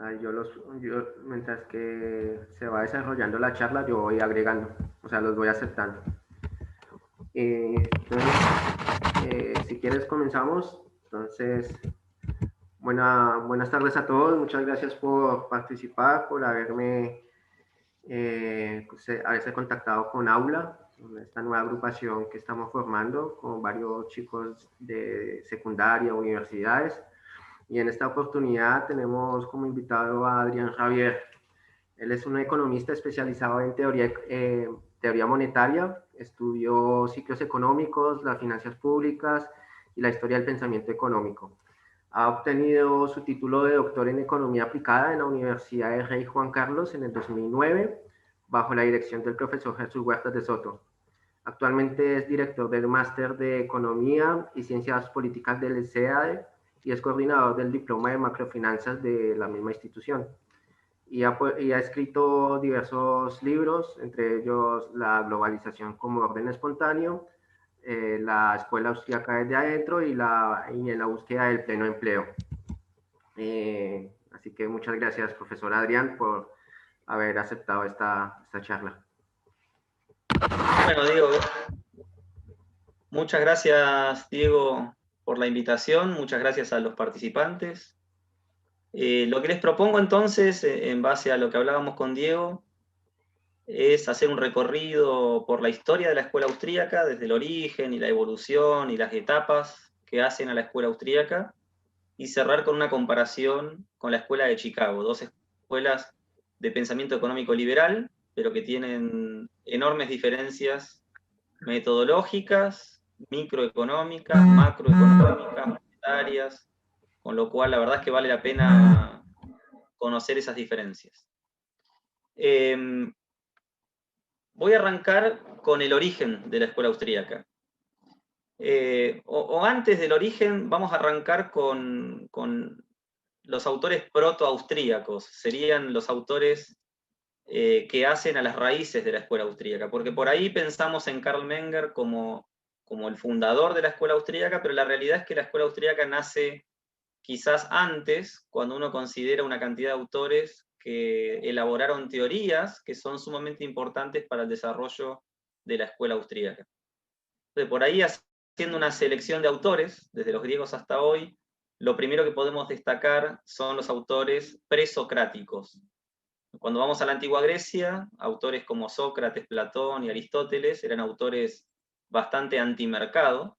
Ahí mientras que se va desarrollando la charla, yo voy agregando, o sea, los voy aceptando. Entonces, si quieres comenzamos. Entonces, buenas tardes a todos. Muchas gracias por participar, por haberse contactado con Aula, esta nueva agrupación que estamos formando con varios chicos de secundaria, universidades. Y en esta oportunidad tenemos como invitado a Adrián Javier. Él es un economista especializado en teoría monetaria, estudió ciclos económicos, las finanzas públicas y la historia del pensamiento económico. Ha obtenido su título de doctor en economía aplicada en la Universidad de Rey Juan Carlos en el 2009, bajo la dirección del profesor Jesús Huertas de Soto. Actualmente es director del máster de Economía y Ciencias Políticas del CEADE y es coordinador del diploma de macrofinanzas de la misma institución. Y ha escrito diversos libros, entre ellos La globalización como orden espontáneo, La escuela austríaca desde adentro y en la búsqueda del pleno empleo. Así que muchas gracias, profesor Adrián, por haber aceptado esta charla. Bueno, Diego, muchas gracias, Diego, por la invitación, muchas gracias a los participantes. Lo que les propongo entonces, en base a lo que hablábamos con Diego, es hacer un recorrido por la historia de la escuela austríaca, desde el origen y la evolución y las etapas que hacen a la escuela austríaca, y cerrar con una comparación con la escuela de Chicago, dos escuelas de pensamiento económico liberal, pero que tienen enormes diferencias metodológicas, microeconómicas, macroeconómicas, monetarias, con lo cual la verdad es que vale la pena conocer esas diferencias. Voy a arrancar con el origen de la escuela austríaca. O antes del origen, vamos a arrancar con los autores proto-austríacos, serían los autores que hacen a las raíces de la escuela austríaca, porque por ahí pensamos en Karl Menger como el fundador de la escuela austríaca, pero la realidad es que la escuela austríaca nace quizás antes, cuando uno considera una cantidad de autores que elaboraron teorías que son sumamente importantes para el desarrollo de la escuela austríaca. Entonces, por ahí, haciendo una selección de autores, desde los griegos hasta hoy, lo primero que podemos destacar son los autores presocráticos. Cuando vamos a la antigua Grecia, autores como Sócrates, Platón y Aristóteles eran autores bastante antimercado,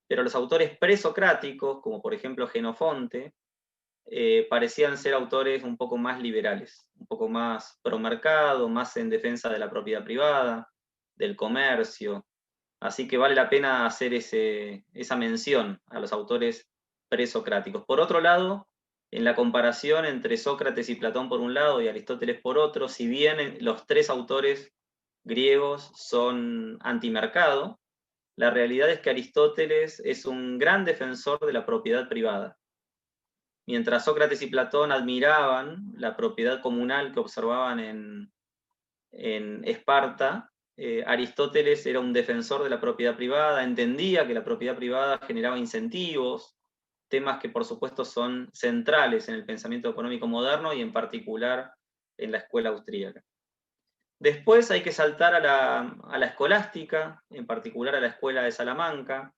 pero los autores presocráticos, como por ejemplo Genofonte, parecían ser autores un poco más liberales, un poco más promercado, más en defensa de la propiedad privada, del comercio. Así que vale la pena hacer esa mención a los autores presocráticos. Por otro lado, en la comparación entre Sócrates y Platón por un lado y Aristóteles por otro, si bien los tres autores griegos son antimercado, la realidad es que Aristóteles es un gran defensor de la propiedad privada. Mientras Sócrates y Platón admiraban la propiedad comunal que observaban en Esparta, Aristóteles era un defensor de la propiedad privada, entendía que la propiedad privada generaba incentivos, temas que por supuesto son centrales en el pensamiento económico moderno y en particular en la escuela austríaca. Después hay que saltar a la escolástica, en particular a la escuela de Salamanca,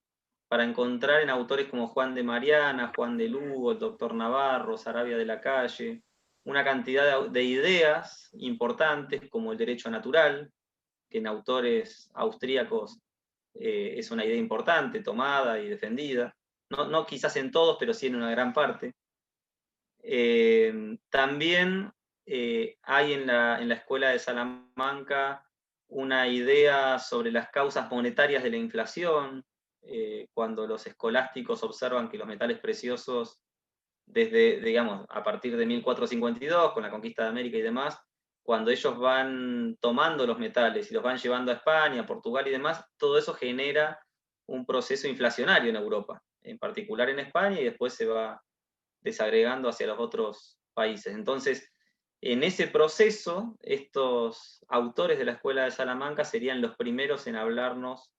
para encontrar en autores como Juan de Mariana, Juan de Lugo, el doctor Navarro, Saravia de la Calle, una cantidad de ideas importantes como el derecho natural, que en autores austríacos es una idea importante, tomada y defendida. No quizás en todos, pero sí en una gran parte. También hay en la escuela de Salamanca una idea sobre las causas monetarias de la inflación, cuando los escolásticos observan que los metales preciosos, desde, digamos, a partir de 1452, con la conquista de América y demás, cuando ellos van tomando los metales y los van llevando a España, Portugal y demás, todo eso genera un proceso inflacionario en Europa, en particular en España, y después se va desagregando hacia los otros países. Entonces, en ese proceso, estos autores de la Escuela de Salamanca serían los primeros en hablarnos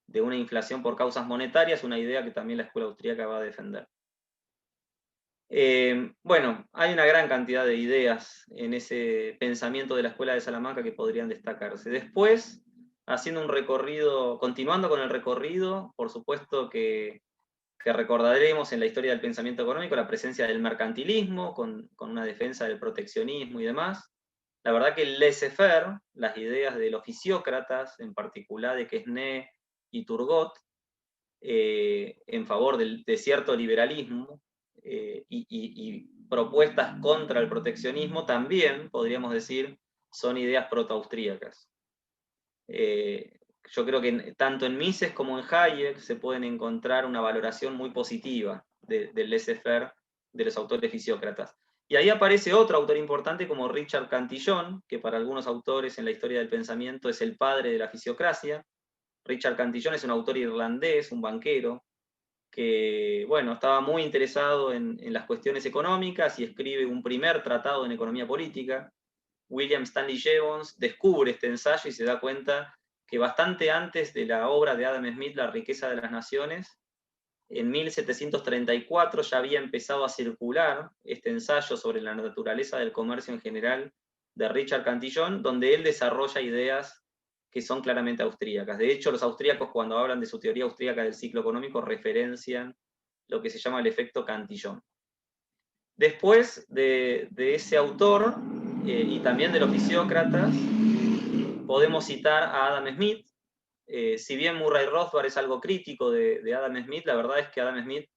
de una inflación por causas monetarias, una idea que también la Escuela Austríaca va a defender. Bueno, hay una gran cantidad de ideas en ese pensamiento de la Escuela de Salamanca que podrían destacarse. Después, haciendo un recorrido, continuando con el recorrido, por supuesto que recordaremos en la historia del pensamiento económico la presencia del mercantilismo, con una defensa del proteccionismo y demás. La verdad que el laissez-faire, las ideas de los fisiócratas, en particular de Quesnay y Turgot, en favor de cierto liberalismo y propuestas contra el proteccionismo, también, podríamos decir, son ideas protoaustríacas. Yo creo que tanto en Mises como en Hayek se pueden encontrar una valoración muy positiva del laissez-faire de los autores fisiócratas. Y ahí aparece otro autor importante como Richard Cantillon, que para algunos autores en la historia del pensamiento es el padre de la fisiocracia. Richard Cantillon es un autor irlandés, un banquero, que bueno, estaba muy interesado en las cuestiones económicas y escribe un primer tratado en economía política. William Stanley Jevons descubre este ensayo y se da cuenta que bastante antes de la obra de Adam Smith, La riqueza de las naciones, en 1734 ya había empezado a circular este ensayo sobre la naturaleza del comercio en general de Richard Cantillon, donde él desarrolla ideas que son claramente austríacas. De hecho, los austríacos, cuando hablan de su teoría austríaca del ciclo económico, referencian lo que se llama el efecto Cantillon. Después de ese autor, y también de los fisiócratas, podemos citar a Adam Smith. Si bien Murray Rothbard es algo crítico de Adam Smith, la verdad es que Adam Smith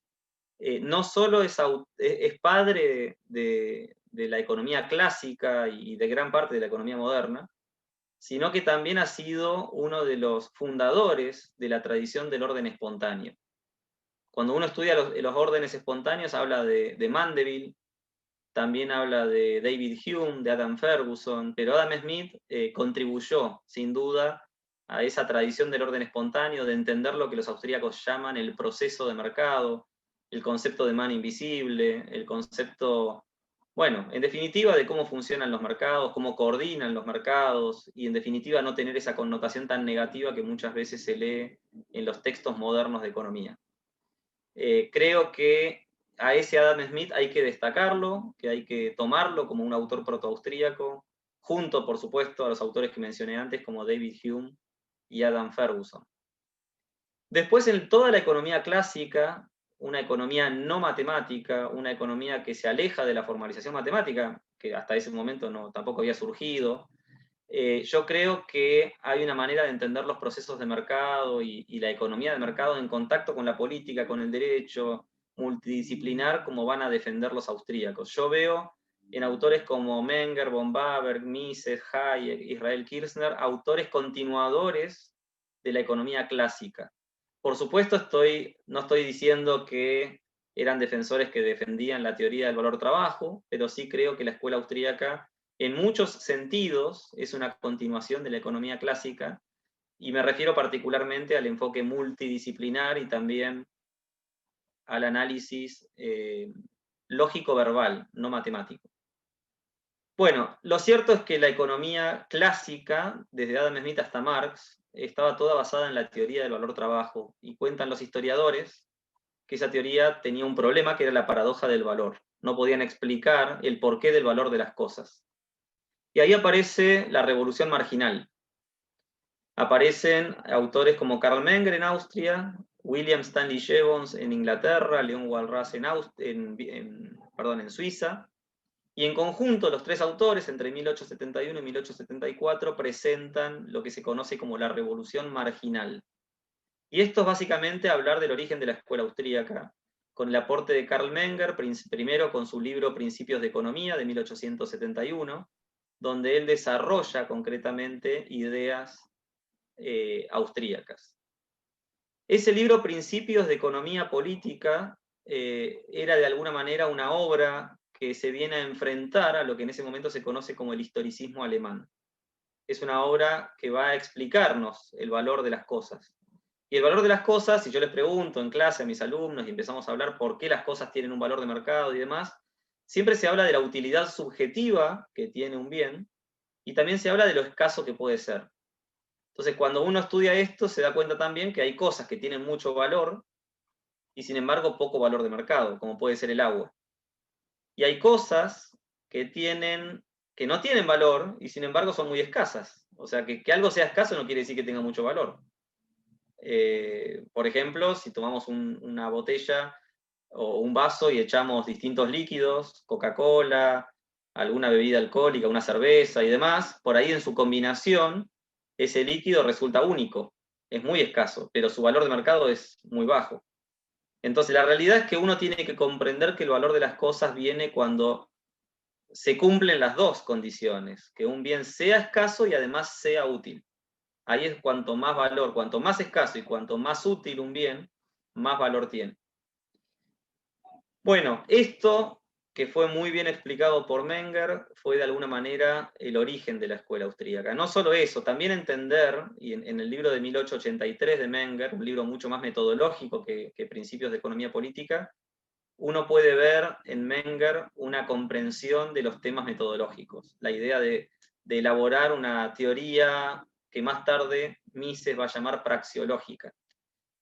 no solo es padre de la economía clásica y de gran parte de la economía moderna, sino que también ha sido uno de los fundadores de la tradición del orden espontáneo. Cuando uno estudia los órdenes espontáneos, habla de Mandeville, también habla de David Hume, de Adam Ferguson, pero Adam Smith contribuyó, sin duda, a esa tradición del orden espontáneo, de entender lo que los austríacos llaman el proceso de mercado, el concepto de mano invisible, el concepto, bueno, en definitiva, de cómo funcionan los mercados, cómo coordinan los mercados, y en definitiva no tener esa connotación tan negativa que muchas veces se lee en los textos modernos de economía. Creo que a ese Adam Smith hay que destacarlo, que hay que tomarlo como un autor protoaustríaco, junto, por supuesto, a los autores que mencioné antes, como David Hume y Adam Ferguson. Después, en toda la economía clásica, una economía no matemática, una economía que se aleja de la formalización matemática, que hasta ese momento tampoco había surgido, yo creo que hay una manera de entender los procesos de mercado y la economía de mercado en contacto con la política, con el derecho, multidisciplinar, como van a defender los austríacos. Yo veo en autores como Menger, von Baber, Mises, Hayek, Israel Kirzner, autores continuadores de la economía clásica. Por supuesto, no estoy diciendo que eran defensores que defendían la teoría del valor trabajo, pero sí creo que la escuela austríaca en muchos sentidos es una continuación de la economía clásica, y me refiero particularmente al enfoque multidisciplinar y también al análisis lógico-verbal, no matemático. Bueno, lo cierto es que la economía clásica, desde Adam Smith hasta Marx, estaba toda basada en la teoría del valor trabajo, y cuentan los historiadores que esa teoría tenía un problema, que era la paradoja del valor. No podían explicar el porqué del valor de las cosas. Y ahí aparece la revolución marginal. Aparecen autores como Karl Menger en Austria, William Stanley Jevons en Inglaterra, Leon Walras en Suiza, y en conjunto los tres autores, entre 1871 y 1874, presentan lo que se conoce como la revolución marginal. Y esto es básicamente hablar del origen de la escuela austríaca, con el aporte de Karl Menger, primero con su libro Principios de Economía de 1871, donde él desarrolla concretamente ideas austríacas. Ese libro, Principios de Economía Política, era de alguna manera una obra que se viene a enfrentar a lo que en ese momento se conoce como el historicismo alemán. Es una obra que va a explicarnos el valor de las cosas. Y el valor de las cosas, si yo les pregunto en clase a mis alumnos y empezamos a hablar por qué las cosas tienen un valor de mercado y demás, siempre se habla de la utilidad subjetiva que tiene un bien, y también se habla de lo escaso que puede ser. Entonces, cuando uno estudia esto, se da cuenta también que hay cosas que tienen mucho valor y sin embargo poco valor de mercado, como puede ser el agua. Y hay cosas que no tienen valor y sin embargo son muy escasas. O sea, que algo sea escaso no quiere decir que tenga mucho valor. Por ejemplo, si tomamos una botella o un vaso y echamos distintos líquidos, Coca-Cola, alguna bebida alcohólica, una cerveza y demás, por ahí en su combinación, ese líquido resulta único, es muy escaso, pero su valor de mercado es muy bajo. Entonces, la realidad es que uno tiene que comprender que el valor de las cosas viene cuando se cumplen las dos condiciones, que un bien sea escaso y además sea útil. Ahí es cuanto más valor, cuanto más escaso y cuanto más útil un bien, más valor tiene. Bueno, esto que fue muy bien explicado por Menger fue de alguna manera el origen de la escuela austríaca. No solo eso, también entender, y en el libro de 1883 de Menger, un libro mucho más metodológico que Principios de Economía Política, uno puede ver en Menger una comprensión de los temas metodológicos, la idea de elaborar una teoría que más tarde Mises va a llamar praxeológica.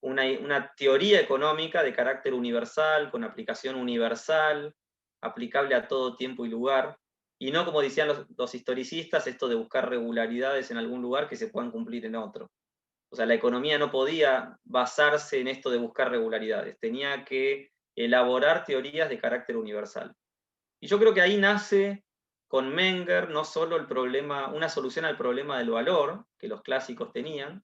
Una teoría económica de carácter universal, con aplicación universal, aplicable a todo tiempo y lugar, y no, como decían los historicistas, esto de buscar regularidades en algún lugar que se puedan cumplir en otro. O sea, la economía no podía basarse en esto de buscar regularidades, tenía que elaborar teorías de carácter universal. Y yo creo que ahí nace con Menger no solo una solución al problema del valor que los clásicos tenían,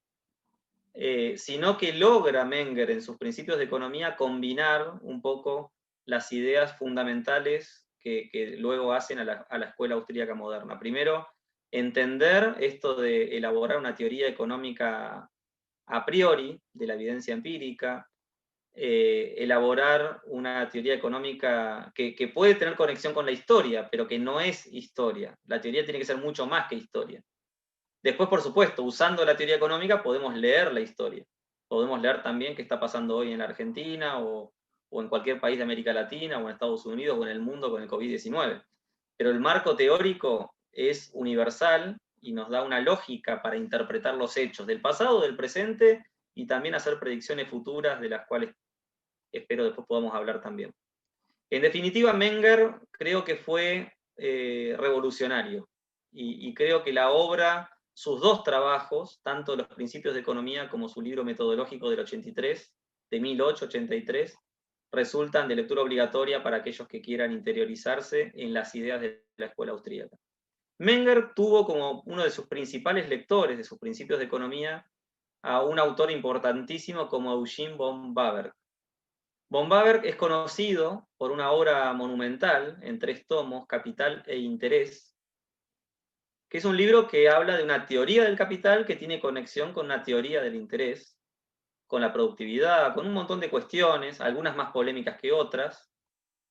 sino que logra Menger en sus principios de economía combinar un poco las ideas fundamentales que luego hacen a la escuela austríaca moderna. Primero, entender esto de elaborar una teoría económica a priori de la evidencia empírica, elaborar una teoría económica que puede tener conexión con la historia, pero que no es historia. La teoría tiene que ser mucho más que historia. Después, por supuesto, usando la teoría económica podemos leer la historia. Podemos leer también qué está pasando hoy en la Argentina o en cualquier país de América Latina o en Estados Unidos o en el mundo con el COVID-19. Pero el marco teórico es universal y nos da una lógica para interpretar los hechos del pasado, del presente y también hacer predicciones futuras de las cuales espero después podamos hablar también. En definitiva, Menger creo que fue revolucionario y creo que la obra, sus dos trabajos, tanto los principios de economía como su libro metodológico del 83, de 1883, resultan de lectura obligatoria para aquellos que quieran interiorizarse en las ideas de la escuela austríaca. Menger tuvo como uno de sus principales lectores de sus principios de economía a un autor importantísimo como Eugene von Bawerk. Von Bawerk es conocido por una obra monumental en 3 tomos, Capital e Interés, que es un libro que habla de una teoría del capital que tiene conexión con una teoría del interés, con la productividad, con un montón de cuestiones, algunas más polémicas que otras,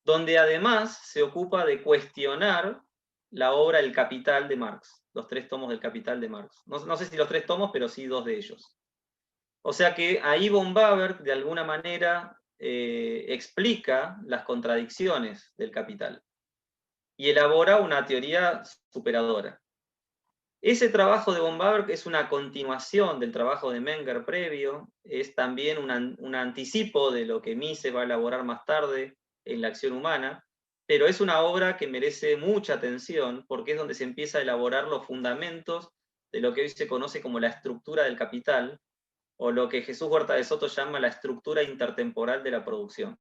donde además se ocupa de cuestionar la obra El Capital de Marx, los 3 tomos del Capital de Marx. No sé si los 3 tomos, pero sí 2 de ellos. O sea que ahí von Bawerk, de alguna manera, explica las contradicciones del capital y elabora una teoría superadora. Ese trabajo de von Bawerk es una continuación del trabajo de Menger previo, es también un anticipo de lo que Mises va a elaborar más tarde en La acción humana, pero es una obra que merece mucha atención porque es donde se empieza a elaborar los fundamentos de lo que hoy se conoce como la estructura del capital, o lo que Jesús Huerta de Soto llama la estructura intertemporal de la producción.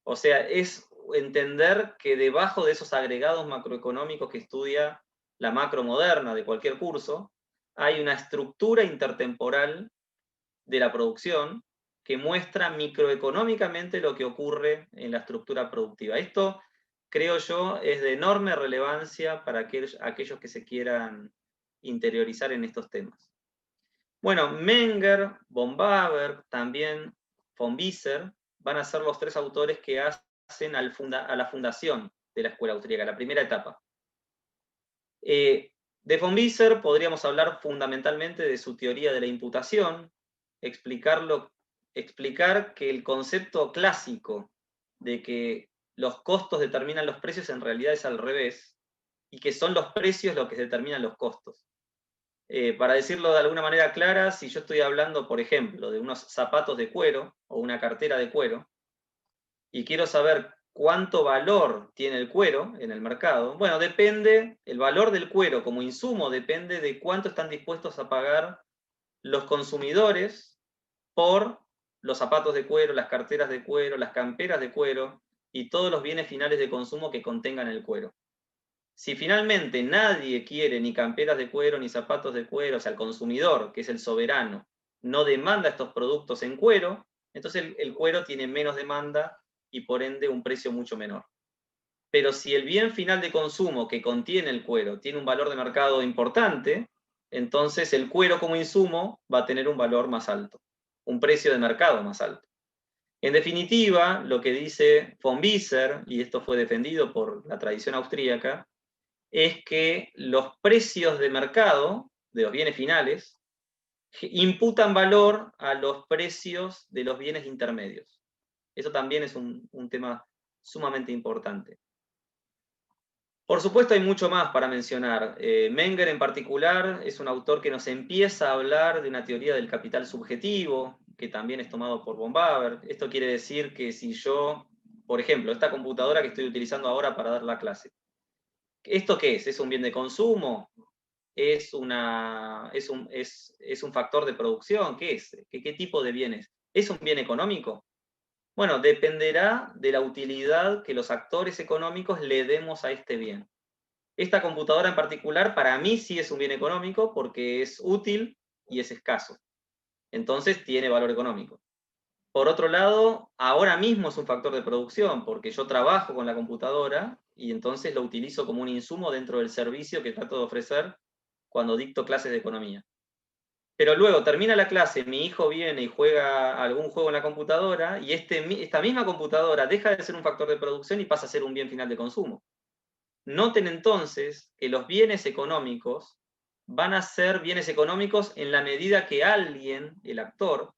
O sea, es entender que debajo de esos agregados macroeconómicos que estudia la macro moderna de cualquier curso, hay una estructura intertemporal de la producción que muestra microeconómicamente lo que ocurre en la estructura productiva. Esto, creo yo, es de enorme relevancia para aquellos que se quieran interiorizar en estos temas. Bueno, Menger, von Bawerk, también von Wieser, van a ser los 3 autores que hacen a la fundación de la escuela austríaca, la primera etapa. De von Wieser podríamos hablar fundamentalmente de su teoría de la imputación, explicar que el concepto clásico de que los costos determinan los precios en realidad es al revés, y que son los precios los que determinan los costos. Para decirlo de alguna manera clara, si yo estoy hablando, por ejemplo, de unos zapatos de cuero o una cartera de cuero, y quiero saber ¿cuánto valor tiene el cuero en el mercado? Bueno, depende, el valor del cuero como insumo depende de cuánto están dispuestos a pagar los consumidores por los zapatos de cuero, las carteras de cuero, las camperas de cuero y todos los bienes finales de consumo que contengan el cuero. Si finalmente nadie quiere ni camperas de cuero ni zapatos de cuero, o sea, el consumidor, que es el soberano, no demanda estos productos en cuero, entonces el cuero tiene menos demanda y por ende un precio mucho menor. Pero si el bien final de consumo que contiene el cuero tiene un valor de mercado importante, entonces el cuero como insumo va a tener un valor más alto, un precio de mercado más alto. En definitiva, lo que dice von Wieser, y esto fue defendido por la tradición austríaca, es que los precios de mercado de los bienes finales imputan valor a los precios de los bienes intermedios. Eso también es un tema sumamente importante. Por supuesto hay mucho más para mencionar. Menger en particular es un autor que nos empieza a hablar de una teoría del capital subjetivo, que también es tomado por von Baber. Esto quiere decir que si yo, por ejemplo, esta computadora que estoy utilizando ahora para dar la clase, ¿esto qué es? ¿Es un bien de consumo? ¿Es un factor de producción? ¿Qué es? ¿Qué tipo de bienes? ¿Es un bien económico? Bueno, dependerá de la utilidad que los actores económicos le demos a este bien. Esta computadora en particular para mí sí es un bien económico porque es útil y es escaso. Entonces tiene valor económico. Por otro lado, ahora mismo es un factor de producción porque yo trabajo con la computadora y entonces lo utilizo como un insumo dentro del servicio que trato de ofrecer cuando dicto clases de economía. Pero luego termina la clase, mi hijo viene y juega algún juego en la computadora y esta misma computadora deja de ser un factor de producción y pasa a ser un bien final de consumo. Noten entonces que los bienes económicos van a ser bienes económicos en la medida que alguien, el actor,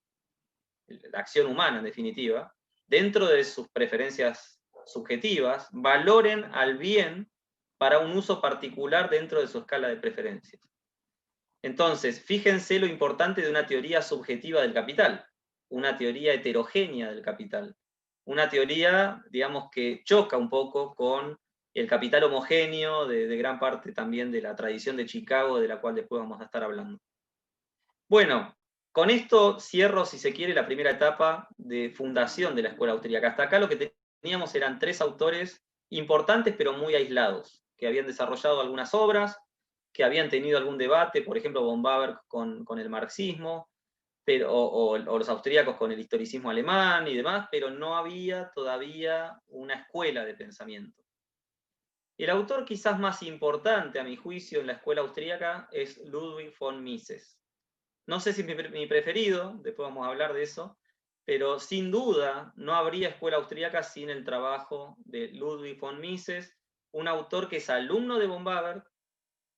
la acción humana en definitiva, dentro de sus preferencias subjetivas, valoren al bien para un uso particular dentro de su escala de preferencias. Entonces, fíjense lo importante de una teoría subjetiva del capital, una teoría heterogénea del capital, una teoría, digamos, que choca un poco con el capital homogéneo de gran parte también de la tradición de Chicago, de la cual después vamos a estar hablando. Bueno, con esto cierro, si se quiere, la primera etapa de fundación de la escuela austríaca. Hasta acá lo que teníamos eran 3 autores importantes pero muy aislados, que habían desarrollado algunas obras, que habían tenido algún debate, por ejemplo, von Baber con el marxismo, o los austríacos con el historicismo alemán y demás, pero no había todavía una escuela de pensamiento. El autor quizás más importante, a mi juicio, en la escuela austríaca es Ludwig von Mises. No sé si es mi preferido, después vamos a hablar de eso, pero sin duda no habría escuela austríaca sin el trabajo de Ludwig von Mises, un autor que es alumno de von Baber,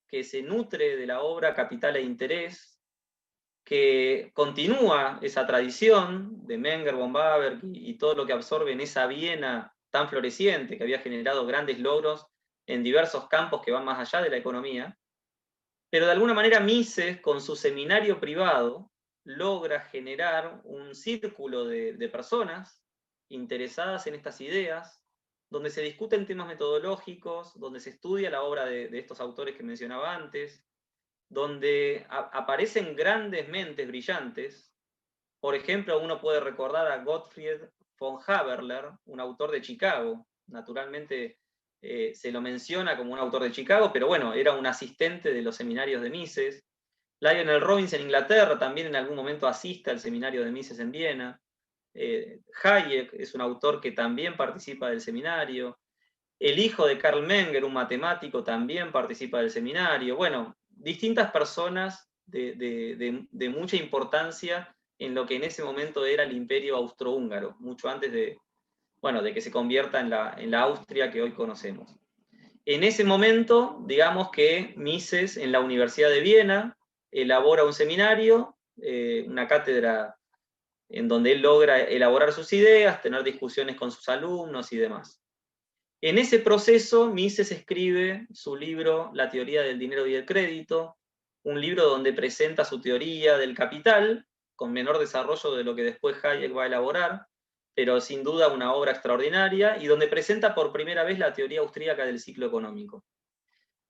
que se nutre de la obra Capital e Interés, que continúa esa tradición de Menger, von Baber y todo lo que absorbe en esa Viena tan floreciente, que había generado grandes logros en diversos campos que van más allá de la economía. Pero de alguna manera Mises, con su seminario privado, logra generar un círculo de personas interesadas en estas ideas, donde se discuten temas metodológicos, donde se estudia la obra de estos autores que mencionaba antes, donde aparecen grandes mentes brillantes. Por ejemplo, uno puede recordar a Gottfried von Haberler, un autor de Chicago. Naturalmente se lo menciona como un autor de Chicago, pero bueno, era un asistente de los seminarios de Mises. Lionel Robbins en Inglaterra también en algún momento asiste al seminario de Mises en Viena. Hayek es un autor que también participa del seminario. El hijo de Karl Menger, un matemático, también participa del seminario. Bueno, distintas personas de mucha importancia en lo que en ese momento era el imperio austrohúngaro, mucho antes de que se convierta en la Austria que hoy conocemos. En ese momento, digamos que Mises en la Universidad de Viena elabora un seminario, una cátedra en donde él logra elaborar sus ideas, tener discusiones con sus alumnos y demás. En ese proceso, Mises escribe su libro La teoría del dinero y del crédito, un libro donde presenta su teoría del capital, con menor desarrollo de lo que después Hayek va a elaborar, pero sin duda una obra extraordinaria, y donde presenta por primera vez la teoría austríaca del ciclo económico.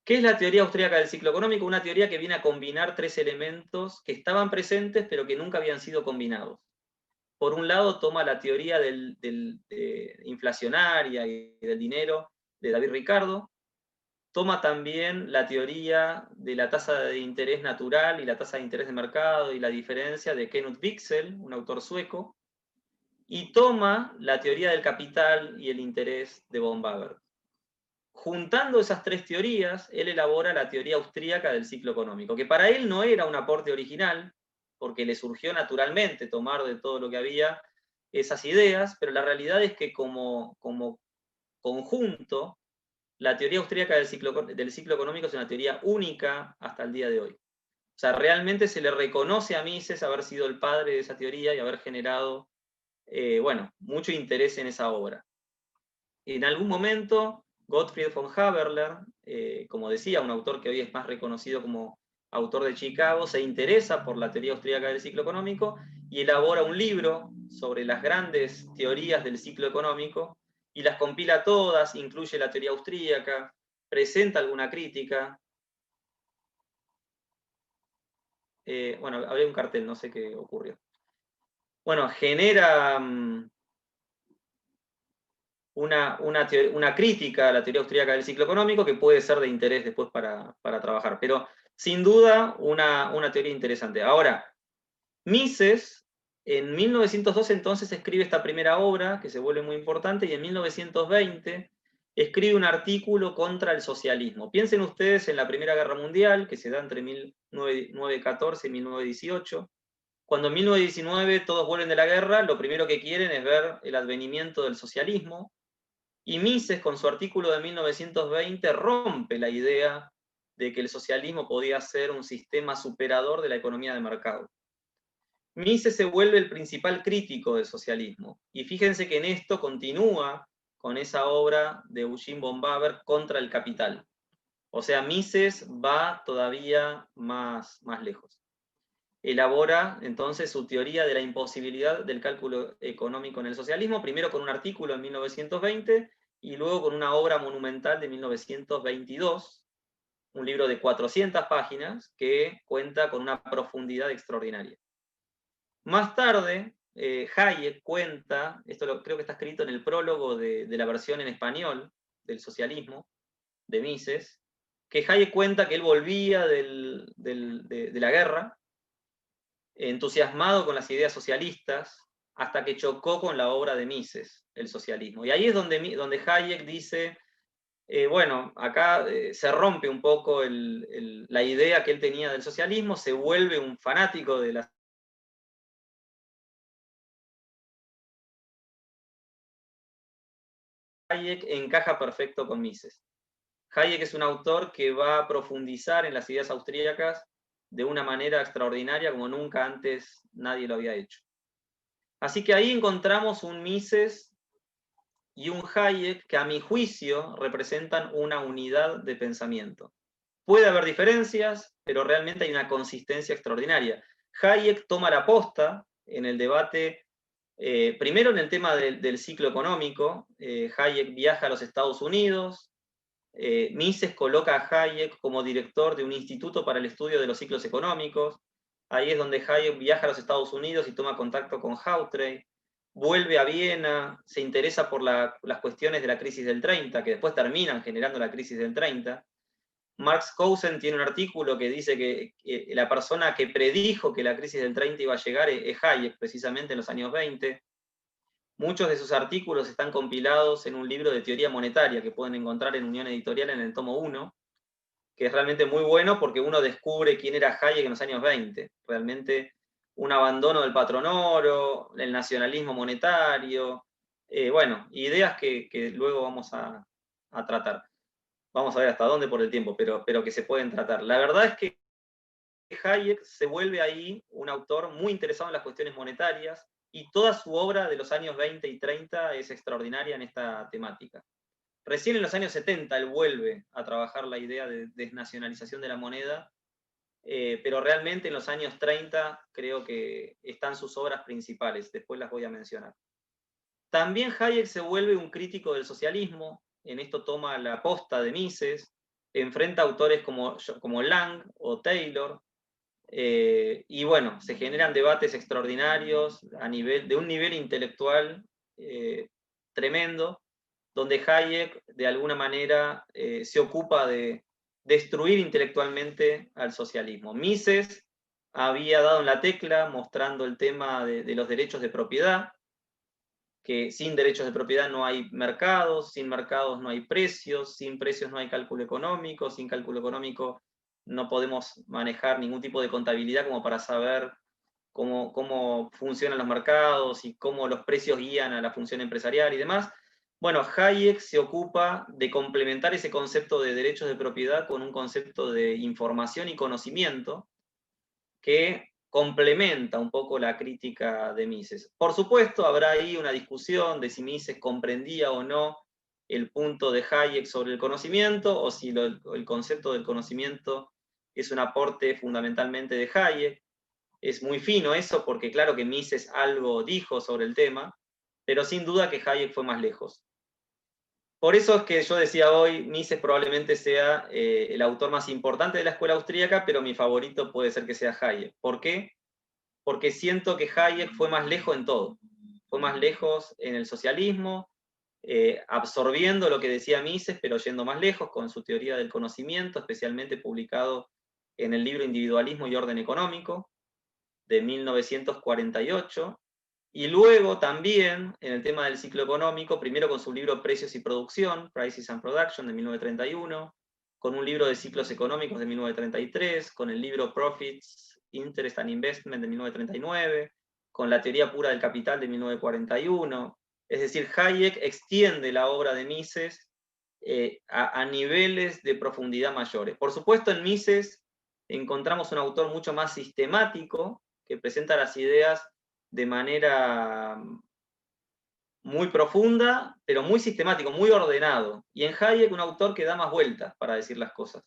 ¿Qué es la teoría austríaca del ciclo económico? Una teoría que viene a combinar tres elementos que estaban presentes pero que nunca habían sido combinados. Por un lado, toma la teoría inflacionaria y del dinero de David Ricardo, toma también la teoría de la tasa de interés natural y la tasa de interés de mercado y la diferencia de Knut Wicksell, un autor sueco, y toma la teoría del capital y el interés de von Baber. Juntando esas tres teorías, él elabora la teoría austríaca del ciclo económico, que para él no era un aporte original, porque le surgió naturalmente tomar de todo lo que había esas ideas, pero la realidad es que como conjunto, la teoría austríaca del ciclo económico es una teoría única hasta el día de hoy. O sea, realmente se le reconoce a Mises haber sido el padre de esa teoría y haber generado, bueno, mucho interés en esa obra. En algún momento, Gottfried von Haberler, como decía, un autor que hoy es más reconocido como autor de Chicago, se interesa por la teoría austríaca del ciclo económico y elabora un libro sobre las grandes teorías del ciclo económico y las compila todas, incluye la teoría austríaca, presenta alguna crítica. Bueno, había un cartel, no sé qué ocurrió. Bueno, genera una crítica a la teoría austríaca del ciclo económico que puede ser de interés después para trabajar, pero sin duda una teoría interesante. Ahora, Mises en 1912 entonces escribe esta primera obra que se vuelve muy importante y en 1920 escribe un artículo contra el socialismo. Piensen ustedes en la Primera Guerra Mundial que se da entre 1914 y 1918. Cuando en 1919 todos vuelven de la guerra, lo primero que quieren es ver el advenimiento del socialismo. Y Mises, con su artículo de 1920, rompe la idea de que el socialismo podía ser un sistema superador de la economía de mercado. Mises se vuelve el principal crítico del socialismo. Y fíjense que en esto continúa con esa obra de Eugene von Baber contra el capital. O sea, Mises va todavía más lejos. Elabora entonces su teoría de la imposibilidad del cálculo económico en el socialismo, primero con un artículo en 1920 y luego con una obra monumental de 1922, un libro de 400 páginas que cuenta con una profundidad extraordinaria. Más tarde, Hayek cuenta, creo que está escrito en el prólogo de la versión en español del socialismo, de Mises, que Hayek cuenta que él volvía de la guerra, entusiasmado con las ideas socialistas, hasta que chocó con la obra de Mises, el socialismo. Y ahí es donde Hayek dice, bueno, acá se rompe un poco la idea que él tenía del socialismo, se vuelve un fanático de la Hayek encaja perfecto con Mises. Hayek es un autor que va a profundizar en las ideas austríacas de una manera extraordinaria como nunca antes nadie lo había hecho. Así que ahí encontramos un Mises y un Hayek que a mi juicio representan una unidad de pensamiento. Puede haber diferencias, pero realmente hay una consistencia extraordinaria. Hayek toma la posta en el debate, primero en el tema del ciclo económico. Hayek viaja a los Estados Unidos. Mises coloca a Hayek como director de un instituto para el estudio de los ciclos económicos. Ahí es donde Hayek viaja a los Estados Unidos y toma contacto con Hawtrey. Vuelve a Viena, se interesa por las cuestiones de la crisis del 30, que después terminan generando la crisis del 30. Marx Cousin tiene un artículo que dice que la persona que predijo que la crisis del 30 iba a llegar es Hayek, precisamente en los años 20. Muchos de sus artículos están compilados en un libro de teoría monetaria que pueden encontrar en Unión Editorial en el tomo 1, que es realmente muy bueno porque uno descubre quién era Hayek en los años 20. Realmente un abandono del patrón oro, el nacionalismo monetario, bueno, ideas que luego vamos a tratar. Vamos a ver hasta dónde por el tiempo, pero que se pueden tratar. La verdad es que Hayek se vuelve ahí un autor muy interesado en las cuestiones monetarias y toda su obra de los años 20 y 30 es extraordinaria en esta temática. Recién en los años 70 él vuelve a trabajar la idea de desnacionalización de la moneda, pero realmente en los años 30 creo que están sus obras principales, después las voy a mencionar. También Hayek se vuelve un crítico del socialismo, en esto toma la posta de Mises, enfrenta autores como Lang o Taylor, y bueno, se generan debates extraordinarios de un nivel intelectual tremendo, donde Hayek de alguna manera se ocupa de destruir intelectualmente al socialismo. Mises había dado en la tecla mostrando el tema de los derechos de propiedad, que sin derechos de propiedad no hay mercados, sin mercados no hay precios, sin precios no hay cálculo económico, sin cálculo económico no podemos manejar ningún tipo de contabilidad como para saber cómo funcionan los mercados y cómo los precios guían a la función empresarial y demás. Bueno, Hayek se ocupa de complementar ese concepto de derechos de propiedad con un concepto de información y conocimiento que complementa un poco la crítica de Mises. Por supuesto, habrá ahí una discusión de si Mises comprendía o no el punto de Hayek sobre el conocimiento, o si el concepto del conocimiento es un aporte fundamentalmente de Hayek. Es muy fino eso, porque claro que Mises algo dijo sobre el tema, pero sin duda que Hayek fue más lejos. Por eso es que yo decía hoy, Mises probablemente sea el autor más importante de la escuela austríaca, pero mi favorito puede ser que sea Hayek. ¿Por qué? Porque siento que Hayek fue más lejos en todo. Fue más lejos en el socialismo, absorbiendo lo que decía Mises, pero yendo más lejos con su teoría del conocimiento, especialmente publicado en el libro Individualismo y Orden Económico, de 1948, y luego también en el tema del ciclo económico, primero con su libro Precios y Producción, Prices and Production, de 1931, con un libro de ciclos económicos de 1933, con el libro Profits, Interest and Investment de 1939, con la teoría pura del capital de 1941. Es decir, Hayek extiende la obra de Mises a niveles de profundidad mayores. Por supuesto, en Mises encontramos un autor mucho más sistemático, que presenta las ideas de manera muy profunda, pero muy sistemático, muy ordenado. Y en Hayek un autor que da más vueltas para decir las cosas.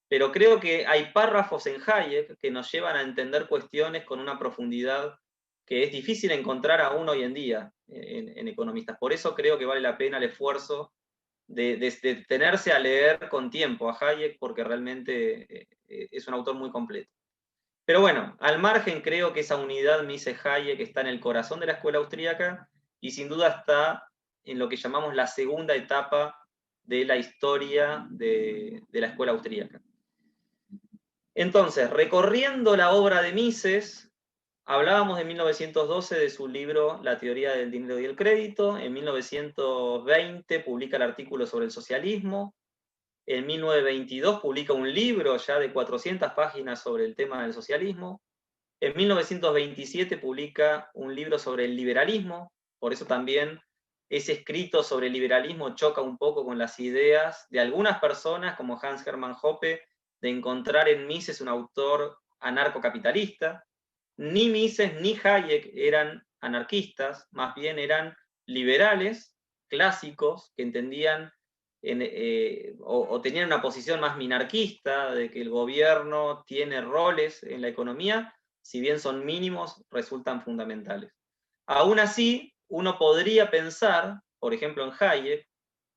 Pero creo que hay párrafos en Hayek que nos llevan a entender cuestiones con una profundidad que es difícil encontrar aún hoy en día en economistas. Por eso creo que vale la pena el esfuerzo de detenerse a leer con tiempo a Hayek, porque realmente es un autor muy completo. Pero bueno, al margen creo que esa unidad Mises-Hayek está en el corazón de la escuela austríaca y sin duda está en lo que llamamos la segunda etapa de la historia de la escuela austríaca. Entonces, recorriendo la obra de Mises, hablábamos de 1912 de su libro La teoría del dinero y el crédito, en 1920 publica el artículo sobre el socialismo, en 1922 publica un libro ya de 400 páginas sobre el tema del socialismo, en 1927 publica un libro sobre el liberalismo, por eso también ese escrito sobre el liberalismo choca un poco con las ideas de algunas personas, como Hans Hermann Hoppe, de encontrar en Mises un autor anarcocapitalista. Ni Mises ni Hayek eran anarquistas, más bien eran liberales clásicos que entendían o tenían una posición más minarquista de que el gobierno tiene roles en la economía, si bien son mínimos, resultan fundamentales. Aún así, uno podría pensar, por ejemplo en Hayek,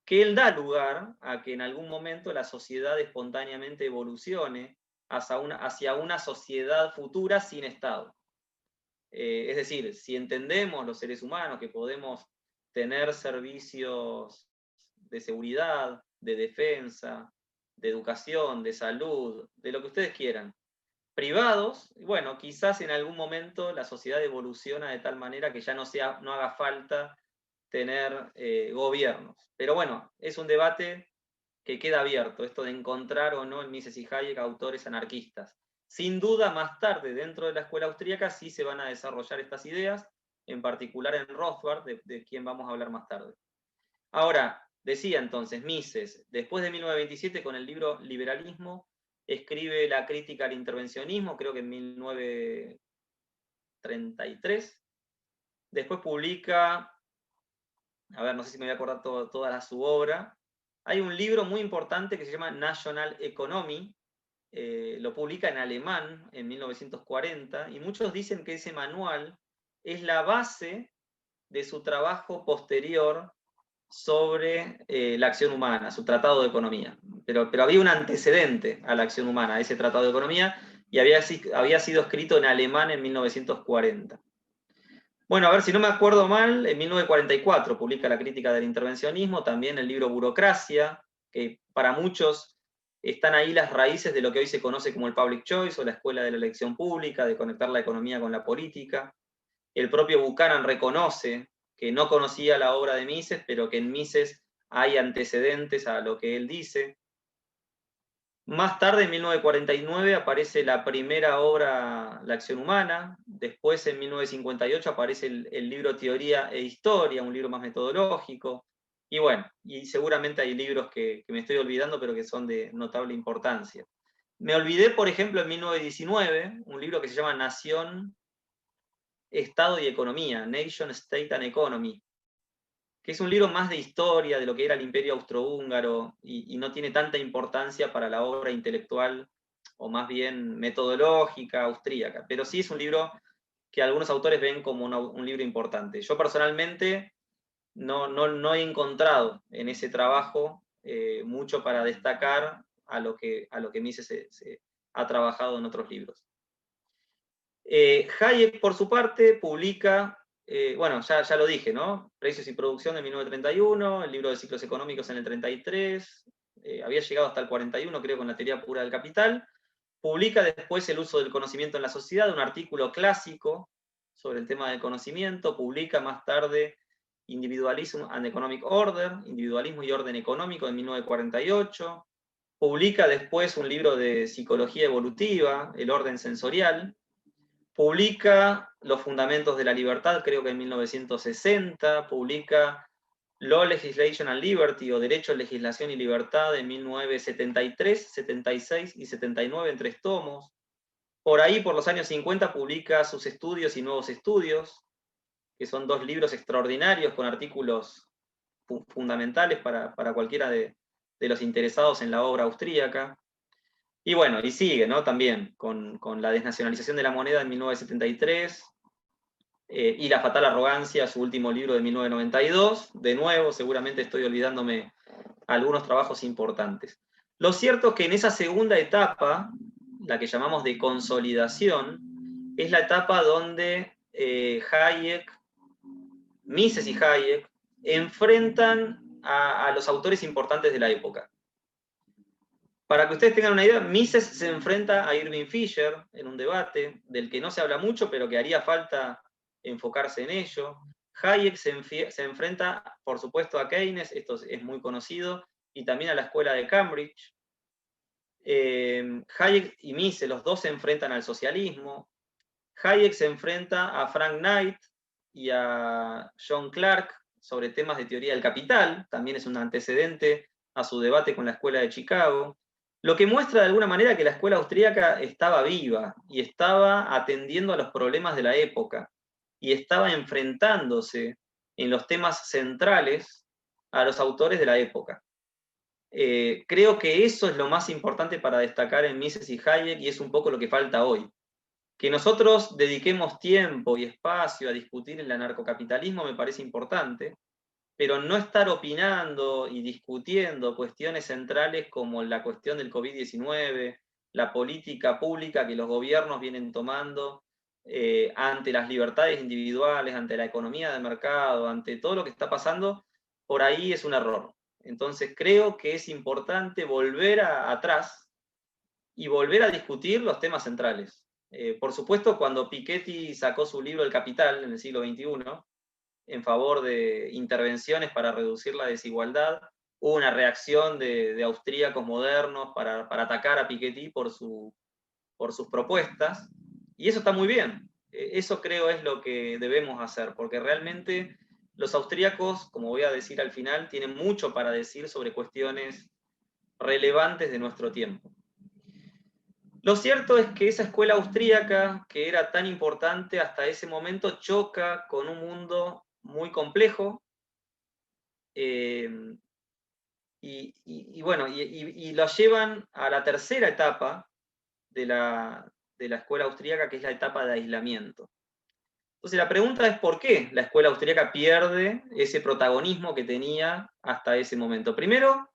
que él da lugar a que en algún momento la sociedad espontáneamente evolucione hacia una sociedad futura sin Estado. Es decir, si entendemos los seres humanos que podemos tener servicios de seguridad, de defensa, de educación, de salud, de lo que ustedes quieran, privados, bueno, quizás en algún momento la sociedad evoluciona de tal manera que ya no haga falta tener gobiernos. Pero bueno, es un debate que queda abierto, esto de encontrar o no en Mises y Hayek autores anarquistas. Sin duda, más tarde, dentro de la escuela austríaca, sí se van a desarrollar estas ideas, en particular en Rothbard, de quien vamos a hablar más tarde. Ahora, decía entonces, Mises, después de 1927, con el libro Liberalismo, escribe la crítica al intervencionismo, creo que en 1933. Después publica, a ver, no sé si me voy a acordar toda su obra. Hay un libro muy importante que se llama National Economy, lo publica en alemán en 1940, y muchos dicen que ese manual es la base de su trabajo posterior sobre la acción humana, su tratado de economía. Pero había un antecedente a la acción humana, a ese tratado de economía, y había sido escrito en alemán en 1940. Bueno, a ver, si no me acuerdo mal, en 1944 publica La crítica del intervencionismo, también el libro Burocracia, que para muchos están ahí las raíces de lo que hoy se conoce como el public choice o la escuela de la elección pública, de conectar la economía con la política. El propio Buchanan reconoce que no conocía la obra de Mises, pero que en Mises hay antecedentes a lo que él dice. Más tarde, en 1949, aparece la primera obra, La acción humana. Después, en 1958, aparece el libro Teoría e Historia, un libro más metodológico. Y bueno, y seguramente hay libros que me estoy olvidando, pero que son de notable importancia. Me olvidé, por ejemplo, en 1919, un libro que se llama Nación, Estado y Economía, Nation, State and Economy, que es un libro más de historia de lo que era el Imperio Austrohúngaro y no tiene tanta importancia para la obra intelectual o más bien metodológica austríaca, pero sí es un libro que algunos autores ven como un libro importante. Yo personalmente no he encontrado en ese trabajo mucho para destacar a lo que Mises se ha trabajado en otros libros. Hayek, por su parte, publica, bueno, ya lo dije, ¿no? Precios y producción de 1931, el libro de ciclos económicos en el 33, había llegado hasta el 41, creo, con la teoría pura del capital. Publica después El uso del conocimiento en la sociedad, un artículo clásico sobre el tema del conocimiento. Publica más tarde Individualism and Economic Order, Individualismo y Orden Económico, en 1948. Publica después un libro de psicología evolutiva, El orden sensorial. Publica Los fundamentos de la libertad, creo que en 1960, publica Law, Legislation and Liberty, o Derecho, Legislación y Libertad, en 1973, 76 y 79, en 3 tomos. Por ahí, por los años 50, publica Sus estudios y nuevos estudios, que son 2 libros extraordinarios con artículos fundamentales para cualquiera de los interesados en la obra austríaca. Y bueno, y sigue, ¿no? También con la desnacionalización de la moneda en 1973 y La fatal arrogancia, su último libro de 1992. De nuevo, seguramente estoy olvidándome algunos trabajos importantes. Lo cierto es que en esa segunda etapa, la que llamamos de consolidación, es la etapa donde Hayek, Mises y Hayek enfrentan a los autores importantes de la época. Para que ustedes tengan una idea, Mises se enfrenta a Irving Fisher en un debate del que no se habla mucho, pero que haría falta enfocarse en ello. Hayek se enfrenta, por supuesto, a Keynes, esto es muy conocido, y también a la escuela de Cambridge. Hayek y Mises, los dos se enfrentan al socialismo. Hayek se enfrenta a Frank Knight y a John Clark sobre temas de teoría del capital, también es un antecedente a su debate con la escuela de Chicago. Lo que muestra de alguna manera que la escuela austríaca estaba viva y estaba atendiendo a los problemas de la época y estaba enfrentándose en los temas centrales a los autores de la época. Creo que eso es lo más importante para destacar en Mises y Hayek y es un poco lo que falta hoy. Que nosotros dediquemos tiempo y espacio a discutir el anarcocapitalismo me parece importante, pero no estar opinando y discutiendo cuestiones centrales como la cuestión del COVID-19, la política pública que los gobiernos vienen tomando ante las libertades individuales, ante la economía de mercado, ante todo lo que está pasando, por ahí es un error. Entonces creo que es importante volver atrás y volver a discutir los temas centrales. Por supuesto, cuando Piketty sacó su libro El Capital en el siglo XXI, en favor de intervenciones para reducir la desigualdad, hubo una reacción de austríacos modernos para atacar a Piketty por sus propuestas, y eso está muy bien. Eso creo es lo que debemos hacer, porque realmente los austríacos, como voy a decir al final, tienen mucho para decir sobre cuestiones relevantes de nuestro tiempo. Lo cierto es que esa escuela austríaca, que era tan importante hasta ese momento, choca con un mundo muy complejo, y lo llevan a la tercera etapa de la escuela austríaca, que es la etapa de aislamiento. Entonces la pregunta es ¿por qué la escuela austríaca pierde ese protagonismo que tenía hasta ese momento? Primero,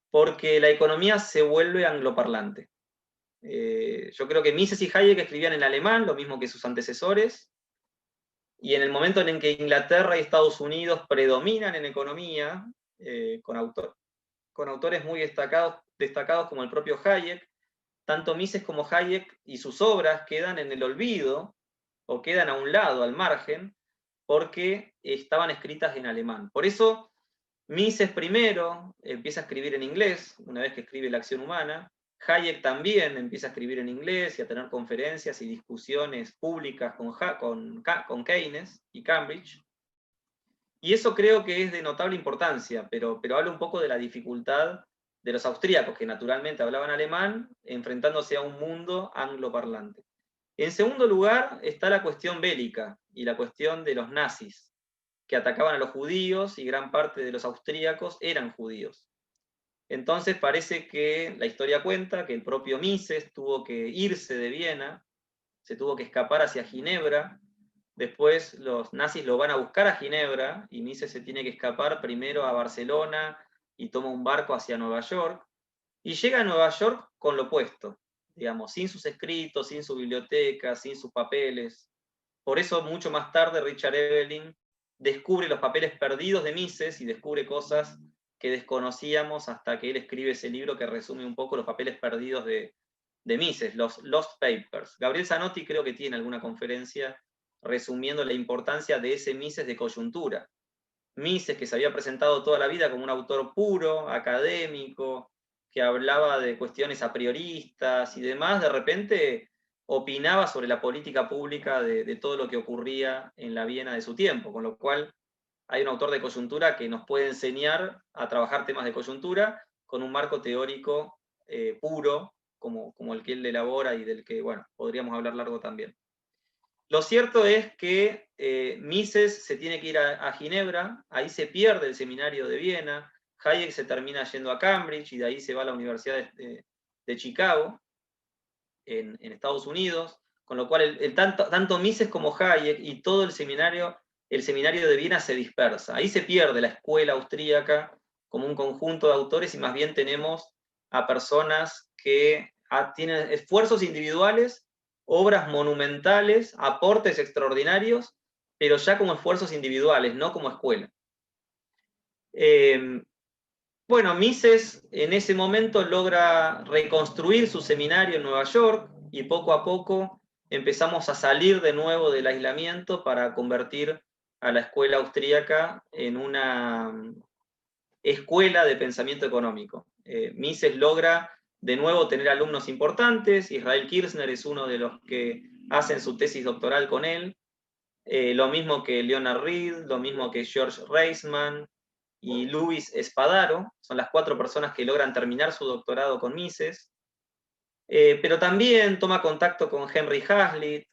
porque la economía se vuelve angloparlante. Yo creo que Mises y Hayek escribían en alemán, lo mismo que sus antecesores, y en el momento en que Inglaterra y Estados Unidos predominan en economía, con autores muy destacados como el propio Hayek, tanto Mises como Hayek y sus obras quedan en el olvido, o quedan a un lado, al margen, porque estaban escritas en alemán. Por eso, Mises primero empieza a escribir en inglés, una vez que escribe La acción humana. Hayek también empieza a escribir en inglés y a tener conferencias y discusiones públicas con Keynes y Cambridge. Y eso creo que es de notable importancia, pero habla un poco de la dificultad de los austríacos, que naturalmente hablaban alemán, enfrentándose a un mundo angloparlante. En segundo lugar está la cuestión bélica y la cuestión de los nazis, que atacaban a los judíos y gran parte de los austríacos eran judíos. Entonces parece que la historia cuenta que el propio Mises tuvo que irse de Viena, se tuvo que escapar hacia Ginebra, después los nazis lo van a buscar a Ginebra y Mises se tiene que escapar primero a Barcelona y toma un barco hacia Nueva York, y llega a Nueva York con lo opuesto, digamos, sin sus escritos, sin su biblioteca, sin sus papeles. Por eso mucho más tarde Richard Evelyn descubre los papeles perdidos de Mises y descubre cosas que desconocíamos hasta que él escribe ese libro que resume un poco los papeles perdidos de Mises, los Lost Papers. Gabriel Zanotti creo que tiene alguna conferencia resumiendo la importancia de ese Mises de coyuntura. Mises, que se había presentado toda la vida como un autor puro, académico, que hablaba de cuestiones a prioristas y demás, de repente opinaba sobre la política pública de todo lo que ocurría en la Viena de su tiempo, con lo cual hay un autor de coyuntura que nos puede enseñar a trabajar temas de coyuntura con un marco teórico puro, como el que él elabora y del que, bueno, podríamos hablar largo también. Lo cierto es que Mises se tiene que ir a Ginebra, ahí se pierde el seminario de Viena, Hayek se termina yendo a Cambridge y de ahí se va a la Universidad de Chicago, en Estados Unidos, con lo cual tanto Mises como Hayek y todo el seminario de Viena se dispersa. Ahí se pierde la escuela austríaca como un conjunto de autores y más bien tenemos a personas que tienen esfuerzos individuales, obras monumentales, aportes extraordinarios, pero ya como esfuerzos individuales, no como escuela. Bueno, Mises en ese momento logra reconstruir su seminario en Nueva York y poco a poco empezamos a salir de nuevo del aislamiento para convertir a la escuela austríaca en una escuela de pensamiento económico. Mises logra de nuevo tener alumnos importantes, Israel Kirzner es uno de los que hacen su tesis doctoral con él, lo mismo que Leonard Reed, lo mismo que George Reisman y Luis Spadaro, son las 4 personas que logran terminar su doctorado con Mises, pero también toma contacto con Henry Hazlitt,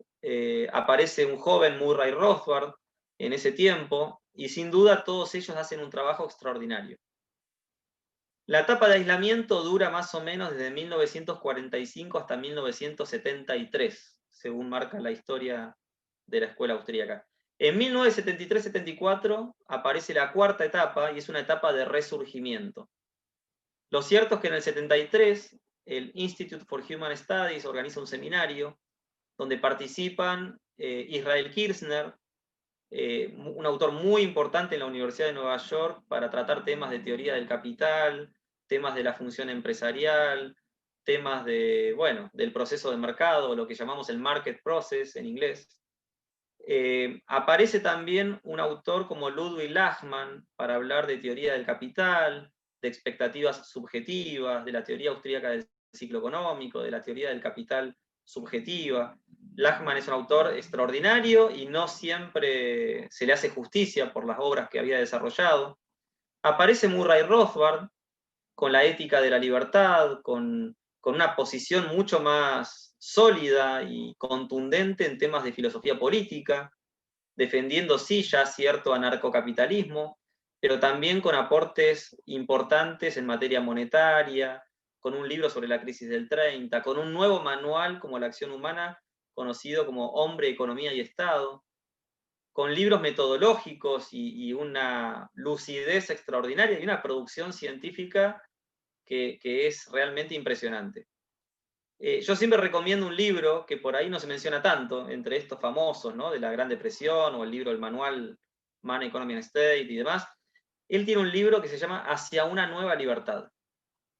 aparece un joven Murray Rothbard en ese tiempo, y sin duda todos ellos hacen un trabajo extraordinario. La etapa de aislamiento dura más o menos desde 1945 hasta 1973, según marca la historia de la escuela austríaca. En 1973-74 aparece la cuarta etapa y es una etapa de resurgimiento. Lo cierto es que en el 73 el Institute for Human Studies organiza un seminario donde participan Israel Kirzner, un autor muy importante en la Universidad de Nueva York para tratar temas de teoría del capital, temas de la función empresarial, temas del proceso de mercado, lo que llamamos el market process en inglés. Aparece también un autor como Ludwig Lachmann para hablar de teoría del capital, de expectativas subjetivas, de la teoría austríaca del ciclo económico, de la teoría del capital subjetiva. Lachmann es un autor extraordinario y no siempre se le hace justicia por las obras que había desarrollado. Aparece Murray Rothbard con la ética de la libertad, con una posición mucho más sólida y contundente en temas de filosofía política, defendiendo sí ya cierto anarcocapitalismo, pero también con aportes importantes en materia monetaria, con un libro sobre la crisis del 30, con un nuevo manual como La acción humana, conocido como Hombre, Economía y Estado. con libros metodológicos y una lucidez extraordinaria y una producción científica que es realmente impresionante. Yo siempre recomiendo un libro que por ahí no se menciona tanto, entre estos famosos, ¿no? De la Gran Depresión, o el libro, el manual Man, Economy and State y demás. Él tiene un libro que se llama Hacia una nueva libertad.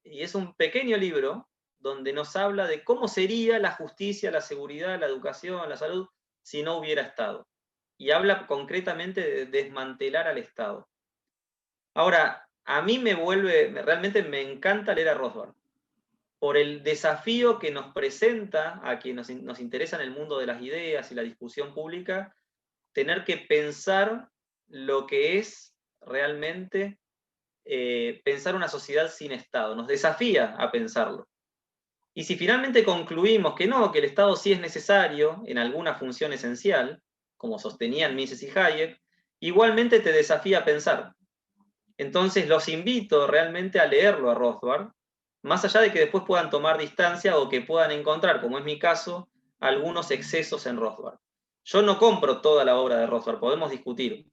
Y es un pequeño libro donde nos habla de cómo sería la justicia, la seguridad, la educación, la salud, si no hubiera Estado. Y habla concretamente de desmantelar al Estado. Ahora, a mí realmente me encanta leer a Rothbard, por el desafío que nos presenta a quienes nos interesa en el mundo de las ideas y la discusión pública, tener que pensar lo que es realmente pensar una sociedad sin Estado. Nos desafía a pensarlo. Y si finalmente concluimos que no, que el Estado sí es necesario en alguna función esencial, como sostenían Mises y Hayek, igualmente te desafía a pensar. Entonces los invito realmente a leerlo a Rothbard, más allá de que después puedan tomar distancia o que puedan encontrar, como es mi caso, algunos excesos en Rothbard. Yo no compro toda la obra de Rothbard, podemos discutir,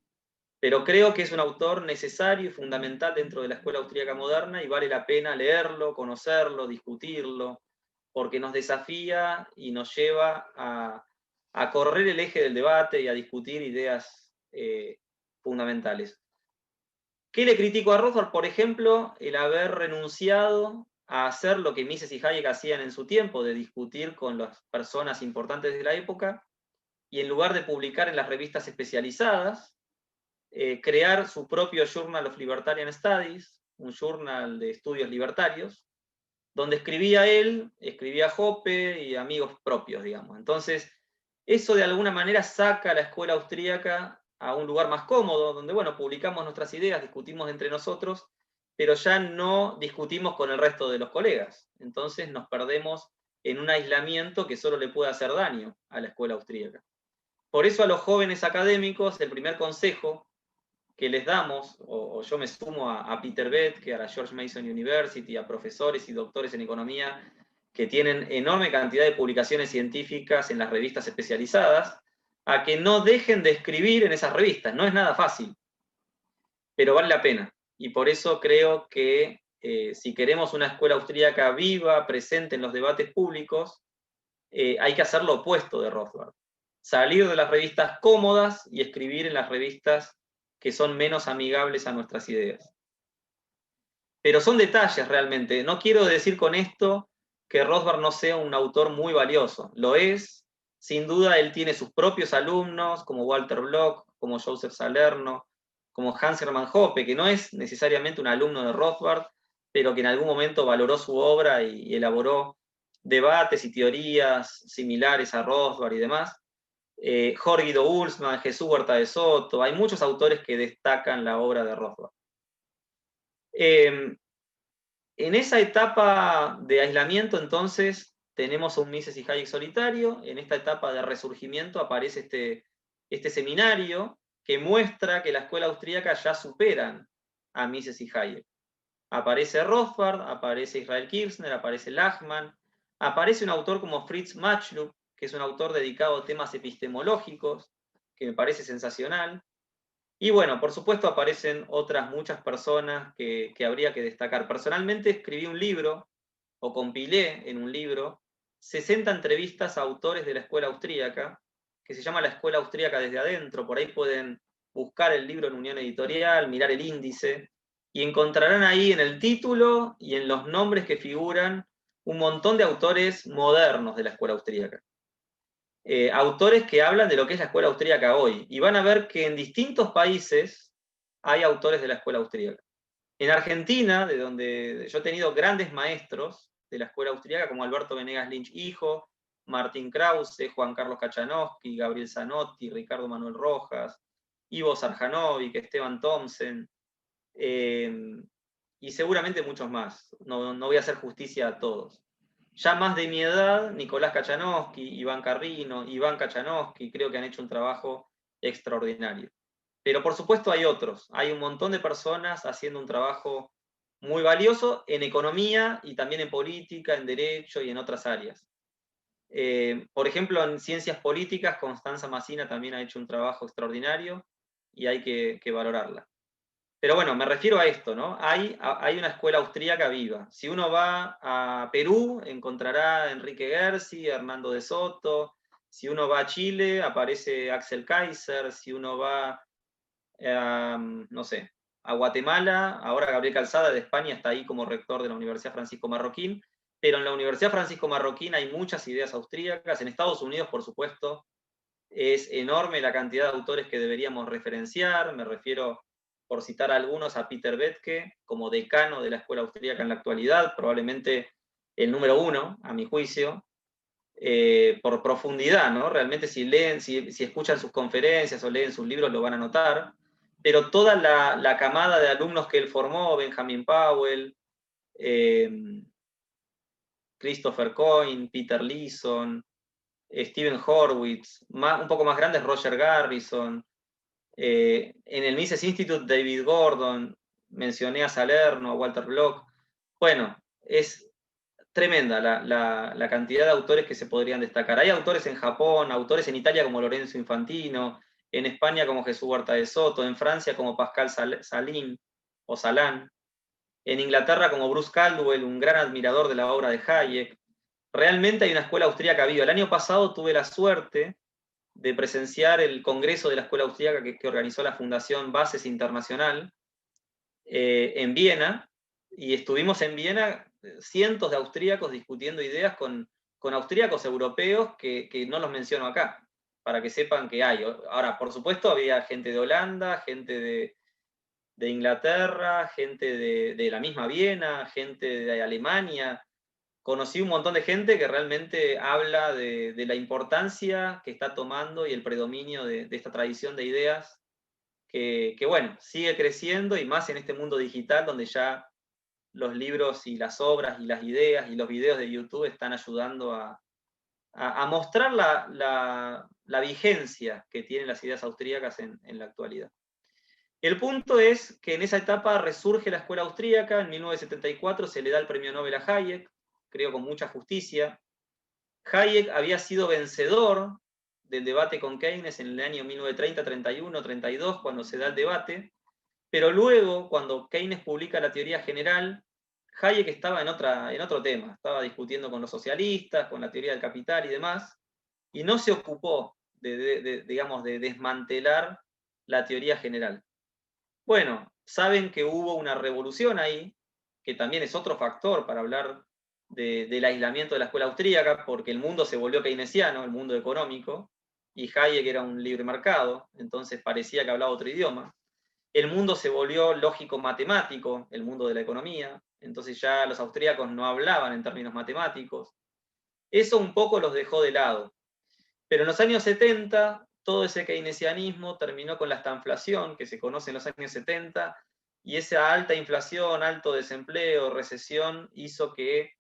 pero creo que es un autor necesario y fundamental dentro de la escuela austríaca moderna y vale la pena leerlo, conocerlo, discutirlo, porque nos desafía y nos lleva a correr el eje del debate y a discutir ideas fundamentales. ¿Qué le critico a Rothbard? Por ejemplo, el haber renunciado a hacer lo que Mises y Hayek hacían en su tiempo, de discutir con las personas importantes de la época, y en lugar de publicar en las revistas especializadas, crear su propio Journal of Libertarian Studies, un journal de estudios libertarios, donde escribía él, escribía Hoppe y amigos propios, digamos. Entonces, eso de alguna manera saca a la escuela austríaca a un lugar más cómodo, donde, bueno, publicamos nuestras ideas, discutimos entre nosotros, pero ya no discutimos con el resto de los colegas. Entonces nos perdemos en un aislamiento que solo le puede hacer daño a la escuela austríaca. Por eso a los jóvenes académicos, el primer consejo que les damos, o yo me sumo a Peter Bethke, a la George Mason University, a profesores y doctores en economía que tienen enorme cantidad de publicaciones científicas en las revistas especializadas, a que no dejen de escribir en esas revistas. No es nada fácil, pero vale la pena. Y por eso creo que si queremos una escuela austríaca viva, presente en los debates públicos, hay que hacer lo opuesto de Rothbard. Salir de las revistas cómodas y escribir en las revistas que son menos amigables a nuestras ideas. Pero son detalles realmente. No quiero decir con esto que Rothbard no sea un autor muy valioso. Lo es. Sin duda él tiene sus propios alumnos, como Walter Block, como Joseph Salerno, como Hans Hermann Hoppe, que no es necesariamente un alumno de Rothbard, pero que en algún momento valoró su obra y elaboró debates y teorías similares a Rothbard y demás. Jorge Guido Ulsmann, Jesús Huerta de Soto, hay muchos autores que destacan la obra de Rothbard. En esa etapa de aislamiento, entonces, tenemos a un Mises y Hayek solitario. En esta etapa de resurgimiento aparece este seminario que muestra que la escuela austríaca ya superan a Mises y Hayek. Aparece Rothbard, aparece Israel Kirzner, aparece Lachmann, aparece un autor como Fritz Machlup, que es un autor dedicado a temas epistemológicos, que me parece sensacional. Y bueno, por supuesto aparecen otras muchas personas que habría que destacar. Personalmente escribí un libro, o compilé en un libro, 60 entrevistas a autores de la escuela austríaca, que se llama La Escuela Austríaca desde Adentro. Por ahí pueden buscar el libro en Unión Editorial, mirar el índice, y encontrarán ahí en el título y en los nombres que figuran un montón de autores modernos de la escuela austríaca. Autores que hablan de lo que es la escuela austríaca hoy. Y van a ver que en distintos países hay autores de la escuela austríaca. En Argentina, de donde yo he tenido grandes maestros de la escuela austríaca, como Alberto Venegas Lynch hijo, Martín Krause, Juan Carlos Kachanowski, Gabriel Zanotti, Ricardo Manuel Rojas, Ivo Sarjanovic, Esteban Thompson, y seguramente muchos más. No voy a hacer justicia a todos. Ya más de mi edad, Nicolás Kachanowski, Iván Carrino, Iván Kachanowski, creo que han hecho un trabajo extraordinario. Pero por supuesto hay otros, hay un montón de personas haciendo un trabajo muy valioso en economía y también en política, en derecho y en otras áreas. Por ejemplo, en ciencias políticas, Constanza Massina también ha hecho un trabajo extraordinario y hay que valorarla. Pero bueno, me refiero a esto, ¿no? Hay una escuela austríaca viva. Si uno va a Perú, encontrará a Enrique Gersi, a Hernando de Soto. Si uno va a Chile, aparece Axel Kaiser. Si uno va, no sé, a Guatemala, ahora Gabriel Calzada de España está ahí como rector de la Universidad Francisco Marroquín. Pero en la Universidad Francisco Marroquín hay muchas ideas austríacas. En Estados Unidos, por supuesto, es enorme la cantidad de autores que deberíamos referenciar. Me refiero, por citar algunos, a Peter Bethke como decano de la escuela austríaca en la actualidad, probablemente el número uno, a mi juicio, por profundidad, ¿no? Realmente si leen, si escuchan sus conferencias o leen sus libros lo van a notar, pero toda la camada de alumnos que él formó, Benjamin Powell, Christopher Coyne, Peter Leeson, Steven Horwitz, un poco más grandes Roger Garrison, en el Mises Institute David Gordon, mencioné a Salerno, a Walter Block. Bueno, es tremenda la cantidad de autores que se podrían destacar. Hay autores en Japón, autores en Italia como Lorenzo Infantino, en España como Jesús Huerta de Soto, en Francia como Pascal Salin o Salán, en Inglaterra como Bruce Caldwell, un gran admirador de la obra de Hayek. Realmente hay una escuela austríaca viva. El año pasado tuve la suerte de presenciar el congreso de la escuela austríaca que organizó la Fundación Bases Internacional en Viena, y estuvimos en Viena cientos de austríacos discutiendo ideas con austríacos europeos que no los menciono acá, para que sepan que hay. Ahora, por supuesto, había gente de Holanda, gente de Inglaterra, gente de la misma Viena, gente de Alemania. Conocí un montón de gente que realmente habla de la importancia que está tomando y el predominio de esta tradición de ideas que, bueno, sigue creciendo, y más en este mundo digital donde ya los libros y las obras y las ideas y los videos de YouTube están ayudando a mostrar la vigencia que tienen las ideas austríacas en la actualidad. El punto es que en esa etapa resurge la escuela austríaca. En 1974 se le da el premio Nobel a Hayek, creo con mucha justicia. Hayek había sido vencedor del debate con Keynes en el año 1930, 31, 32, cuando se da el debate, pero luego, cuando Keynes publica la teoría general, Hayek estaba en otro tema, estaba discutiendo con los socialistas, con la teoría del capital y demás, y no se ocupó digamos, de desmantelar la teoría general. Bueno, saben que hubo una revolución ahí, que también es otro factor para hablar del aislamiento de la escuela austríaca, porque el mundo se volvió keynesiano, el mundo económico, y Hayek era un libre mercado, entonces parecía que hablaba otro idioma. El mundo se volvió lógico-matemático, el mundo de la economía, entonces ya los austríacos no hablaban en términos matemáticos. Eso un poco los dejó de lado. Pero en los años 70, todo ese keynesianismo terminó con la estanflación que se conoce en los años 70, y esa alta inflación, alto desempleo, recesión, hizo que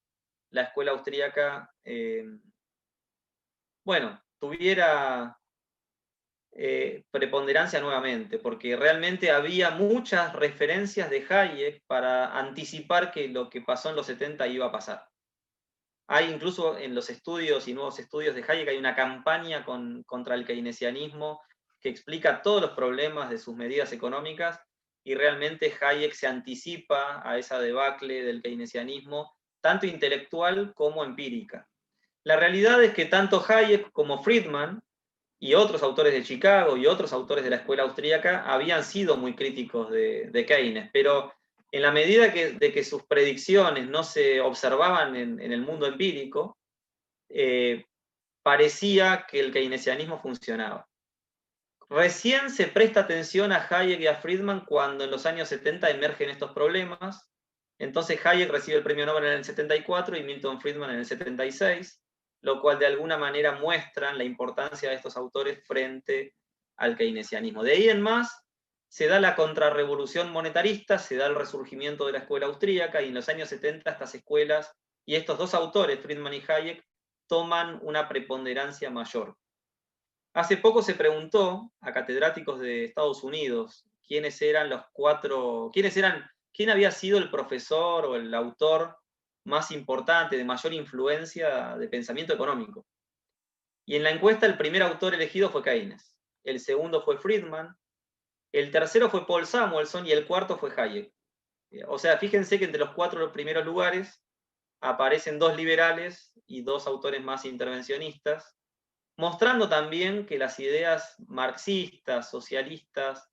la escuela austríaca, bueno, tuviera preponderancia nuevamente, porque realmente había muchas referencias de Hayek para anticipar que lo que pasó en los 70 iba a pasar. Hay incluso en los estudios y nuevos estudios de Hayek, hay una campaña contra el keynesianismo que explica todos los problemas de sus medidas económicas, y realmente Hayek se anticipa a esa debacle del keynesianismo, tanto intelectual como empírica. La realidad es que tanto Hayek como Friedman y otros autores de Chicago y otros autores de la escuela austríaca habían sido muy críticos de Keynes, pero en la medida de que sus predicciones no se observaban en el mundo empírico, parecía que el keynesianismo funcionaba. Recién se presta atención a Hayek y a Friedman cuando en los años 70 emergen estos problemas. Entonces Hayek recibe el premio Nobel en el 74 y Milton Friedman en el 76, lo cual de alguna manera muestran la importancia de estos autores frente al keynesianismo. De ahí en más se da la contrarrevolución monetarista, se da el resurgimiento de la escuela austríaca, y en los años 70 estas escuelas y estos dos autores, Friedman y Hayek, toman una preponderancia mayor. Hace poco se preguntó a catedráticos de Estados Unidos quién había sido el profesor o el autor más importante, de mayor influencia de pensamiento económico. Y en la encuesta el primer autor elegido fue Keynes, el segundo fue Friedman, el tercero fue Paul Samuelson y el cuarto fue Hayek. O sea, fíjense que entre los 4 primeros lugares aparecen 2 liberales y 2 autores más intervencionistas, mostrando también que las ideas marxistas, socialistas,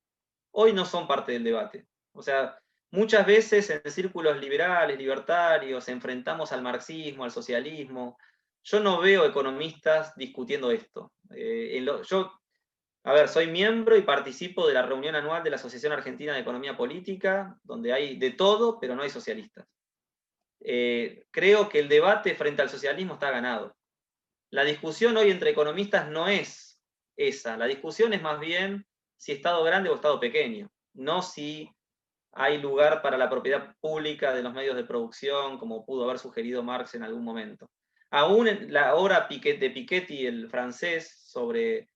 hoy no son parte del debate. O sea, muchas veces en círculos liberales, libertarios, enfrentamos al marxismo, al socialismo. Yo no veo economistas discutiendo esto. Yo, a ver, soy miembro y participo de la reunión anual de la Asociación Argentina de Economía Política, donde hay de todo, pero no hay socialistas. Creo que el debate frente al socialismo está ganado. La discusión hoy entre economistas no es esa. La discusión es más bien si Estado grande o Estado pequeño, no si hay lugar para la propiedad pública de los medios de producción, como pudo haber sugerido Marx en algún momento. Aún en la obra de Piketty, el francés, sobre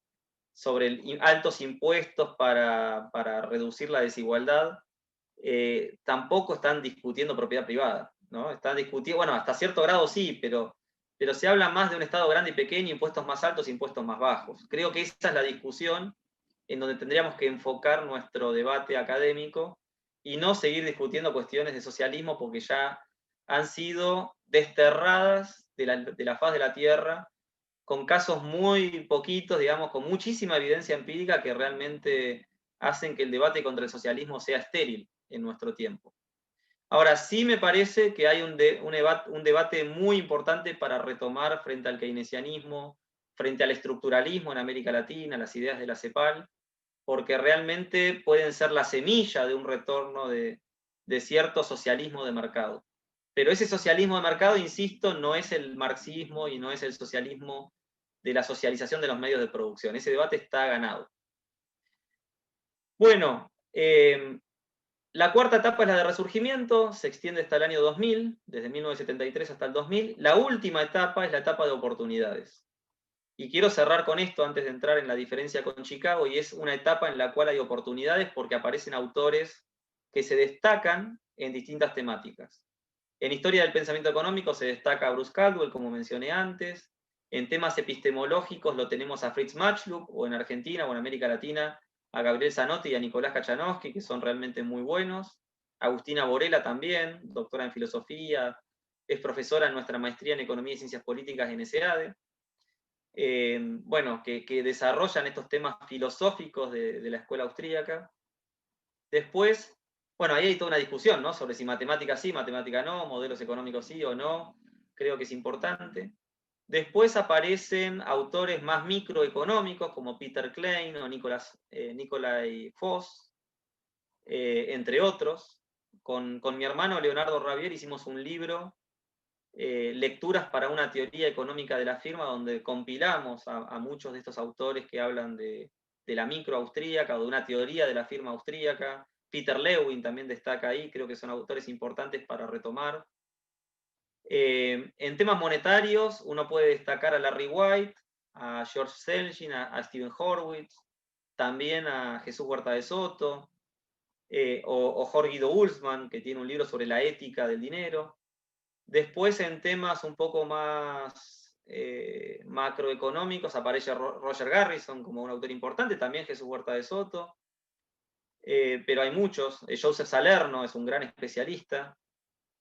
altos impuestos para reducir la desigualdad, tampoco están discutiendo propiedad privada, ¿no? Están discutiendo, bueno, hasta cierto grado sí, pero se habla más de un Estado grande y pequeño, impuestos más altos, impuestos más bajos. Creo que esa es la discusión en donde tendríamos que enfocar nuestro debate académico y no seguir discutiendo cuestiones de socialismo porque ya han sido desterradas de la faz de la Tierra, con casos muy poquitos, digamos, con muchísima evidencia empírica que realmente hacen que el debate contra el socialismo sea estéril en nuestro tiempo. Ahora, sí me parece que hay un debate muy importante para retomar frente al keynesianismo, frente al estructuralismo en América Latina, las ideas de la CEPAL, porque realmente pueden ser la semilla de un retorno de cierto socialismo de mercado. Pero ese socialismo de mercado, insisto, no es el marxismo y no es el socialismo de la socialización de los medios de producción. Ese debate está ganado. Bueno, la cuarta etapa es la de resurgimiento, se extiende hasta el año 2000, desde 1973 hasta el 2000. La última etapa es la etapa de oportunidades. Y quiero cerrar con esto antes de entrar en la diferencia con Chicago, y es una etapa en la cual hay oportunidades porque aparecen autores que se destacan en distintas temáticas. En historia del pensamiento económico se destaca a Bruce Caldwell, como mencioné antes. En temas epistemológicos lo tenemos a Fritz Matschluck, o en Argentina o en América Latina a Gabriel Zanotti y a Nicolás Kachanowski, que son realmente muy buenos. Agustina Borella también, doctora en filosofía, es profesora en nuestra maestría en Economía y Ciencias Políticas en ESEADE. Bueno, que desarrollan estos temas filosóficos de la escuela austríaca. Después, bueno, ahí hay toda una discusión, ¿no? Sobre si matemática sí, matemática no, modelos económicos sí o no. Creo que es importante. Después aparecen autores más microeconómicos como Peter Klein o Nicolai Voss, entre otros. Con mi hermano Leonardo Ravier hicimos un libro, Lecturas para una teoría económica de la firma, donde compilamos a muchos de estos autores que hablan de la micro austríaca o de una teoría de la firma austríaca. Peter Lewin también destaca ahí, creo que son autores importantes para retomar. En temas monetarios, uno puede destacar a Larry White, a George Selgin, a Stephen Horwitz, también a Jesús Huerta de Soto, o Jorge Guido Ulsmann, que tiene un libro sobre la ética del dinero. Después, en temas un poco más macroeconómicos, aparece Roger Garrison como un autor importante, también Jesús Huerta de Soto, pero hay muchos. Joseph Salerno es un gran especialista.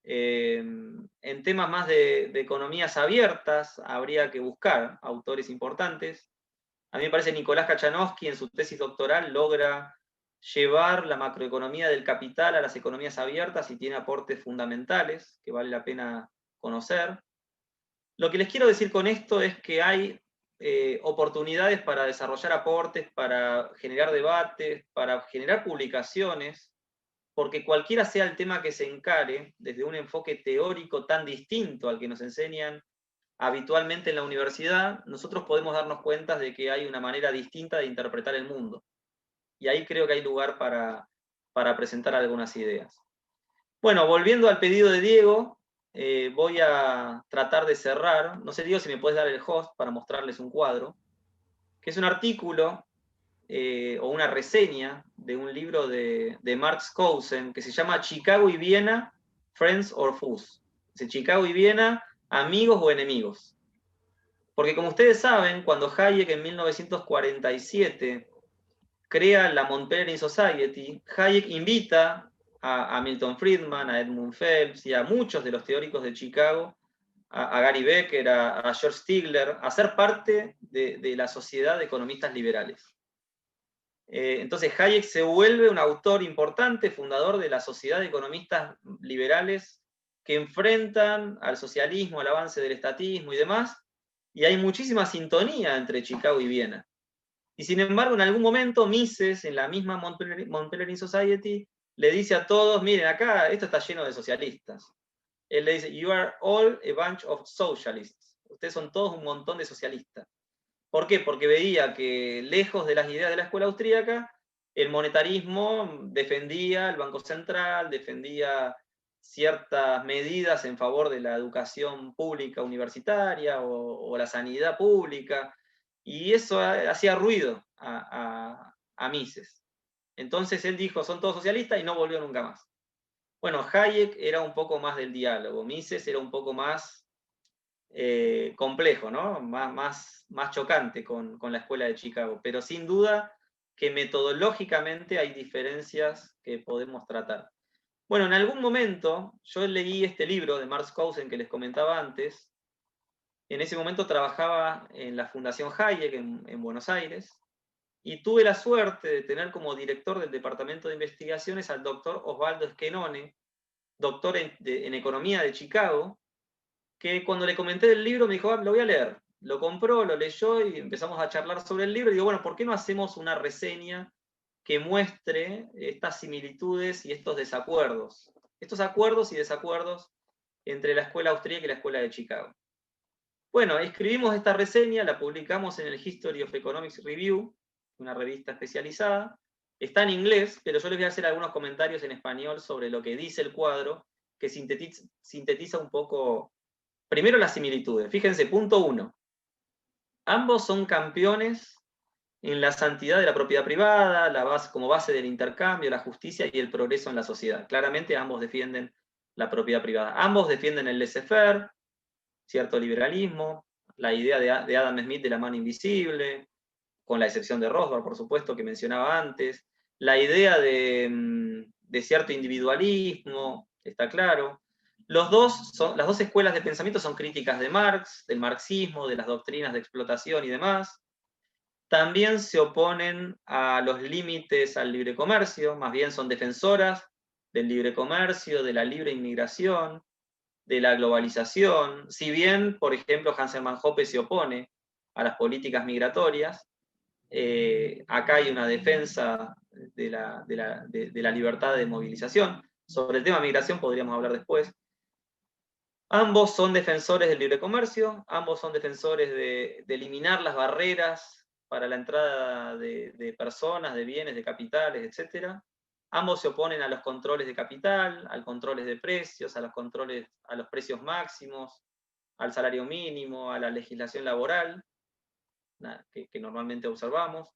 En temas más de economías abiertas, habría que buscar autores importantes. A mí me parece que Nicolás Kachanowski en su tesis doctoral logra llevar la macroeconomía del capital a las economías abiertas y tiene aportes fundamentales que vale la pena conocer. Lo que les quiero decir con esto es que hay oportunidades para desarrollar aportes, para generar debates, para generar publicaciones, porque cualquiera sea el tema que se encare, desde un enfoque teórico tan distinto al que nos enseñan habitualmente en la universidad, nosotros podemos darnos cuenta de que hay una manera distinta de interpretar el mundo. Y ahí creo que hay lugar para presentar algunas ideas. Bueno, volviendo al pedido de Diego, voy a tratar de cerrar. No sé, Diego, si me puedes dar el host para mostrarles un cuadro, que es un artículo o una reseña de un libro de Marx Cousin que se llama Chicago y Viena, Friends or Foes. Dice Chicago y Viena, amigos o enemigos. Porque como ustedes saben, cuando Hayek en 1947 crea la Mount Pelerin Society, Hayek invita a Milton Friedman, a Edmund Phelps y a muchos de los teóricos de Chicago, a Gary Becker, a George Stigler, a ser parte de la Sociedad de Economistas Liberales. Entonces Hayek se vuelve un autor importante, fundador de la Sociedad de Economistas Liberales que enfrentan al socialismo, al avance del estatismo y demás, y hay muchísima sintonía entre Chicago y Viena. Y sin embargo, en algún momento Mises, en la misma Mount Pelerin Society, le dice a todos, miren, acá esto está lleno de socialistas. Él le dice, you are all a bunch of socialists. Ustedes son todos un montón de socialistas. ¿Por qué? Porque veía que lejos de las ideas de la escuela austríaca, el monetarismo defendía el Banco Central, defendía ciertas medidas en favor de la educación pública universitaria o la sanidad pública, y eso hacía ruido a Mises. Entonces él dijo, son todos socialistas, y no volvió nunca más. Bueno, Hayek era un poco más del diálogo, Mises era un poco más complejo, ¿no? Más chocante con la escuela de Chicago, pero sin duda que metodológicamente hay diferencias que podemos tratar. Bueno, en algún momento yo leí este libro de Marx Kausen que les comentaba antes. En ese momento trabajaba en la Fundación Hayek en Buenos Aires y tuve la suerte de tener como director del Departamento de Investigaciones al doctor Osvaldo Schenone, doctor en Economía de Chicago, que cuando le comenté el libro me dijo, lo voy a leer. Lo compró, lo leyó y empezamos a charlar sobre el libro. Y digo, bueno, ¿por qué no hacemos una reseña que muestre estas similitudes y estos desacuerdos? Estos acuerdos y desacuerdos entre la escuela austríaca y la escuela de Chicago. Bueno, escribimos esta reseña, la publicamos en el History of Economics Review, una revista especializada. Está en inglés, pero yo les voy a hacer algunos comentarios en español sobre lo que dice el cuadro, que sintetiza un poco, primero, las similitudes. Fíjense, punto 1. Ambos son campeones en la santidad de la propiedad privada, como base del intercambio, la justicia y el progreso en la sociedad. Claramente ambos defienden la propiedad privada. Ambos defienden el laissez-faire, cierto liberalismo, la idea de Adam Smith de la mano invisible, con la excepción de Rothbard, por supuesto, que mencionaba antes, la idea de cierto individualismo, está claro. Las dos escuelas de pensamiento son críticas de Marx, del marxismo, de las doctrinas de explotación y demás. También se oponen a los límites al libre comercio, más bien son defensoras del libre comercio, de la libre inmigración, de la globalización. Si bien, por ejemplo, Hans Hermann Hoppe se opone a las políticas migratorias, acá hay una defensa de la libertad de movilización. Sobre el tema de migración podríamos hablar después. Ambos son defensores del libre comercio, ambos son defensores de eliminar las barreras para la entrada de personas, de bienes, de capitales, etc. Ambos se oponen a los controles de capital, a los controles de precios, a los precios máximos, al salario mínimo, a la legislación laboral, que normalmente observamos.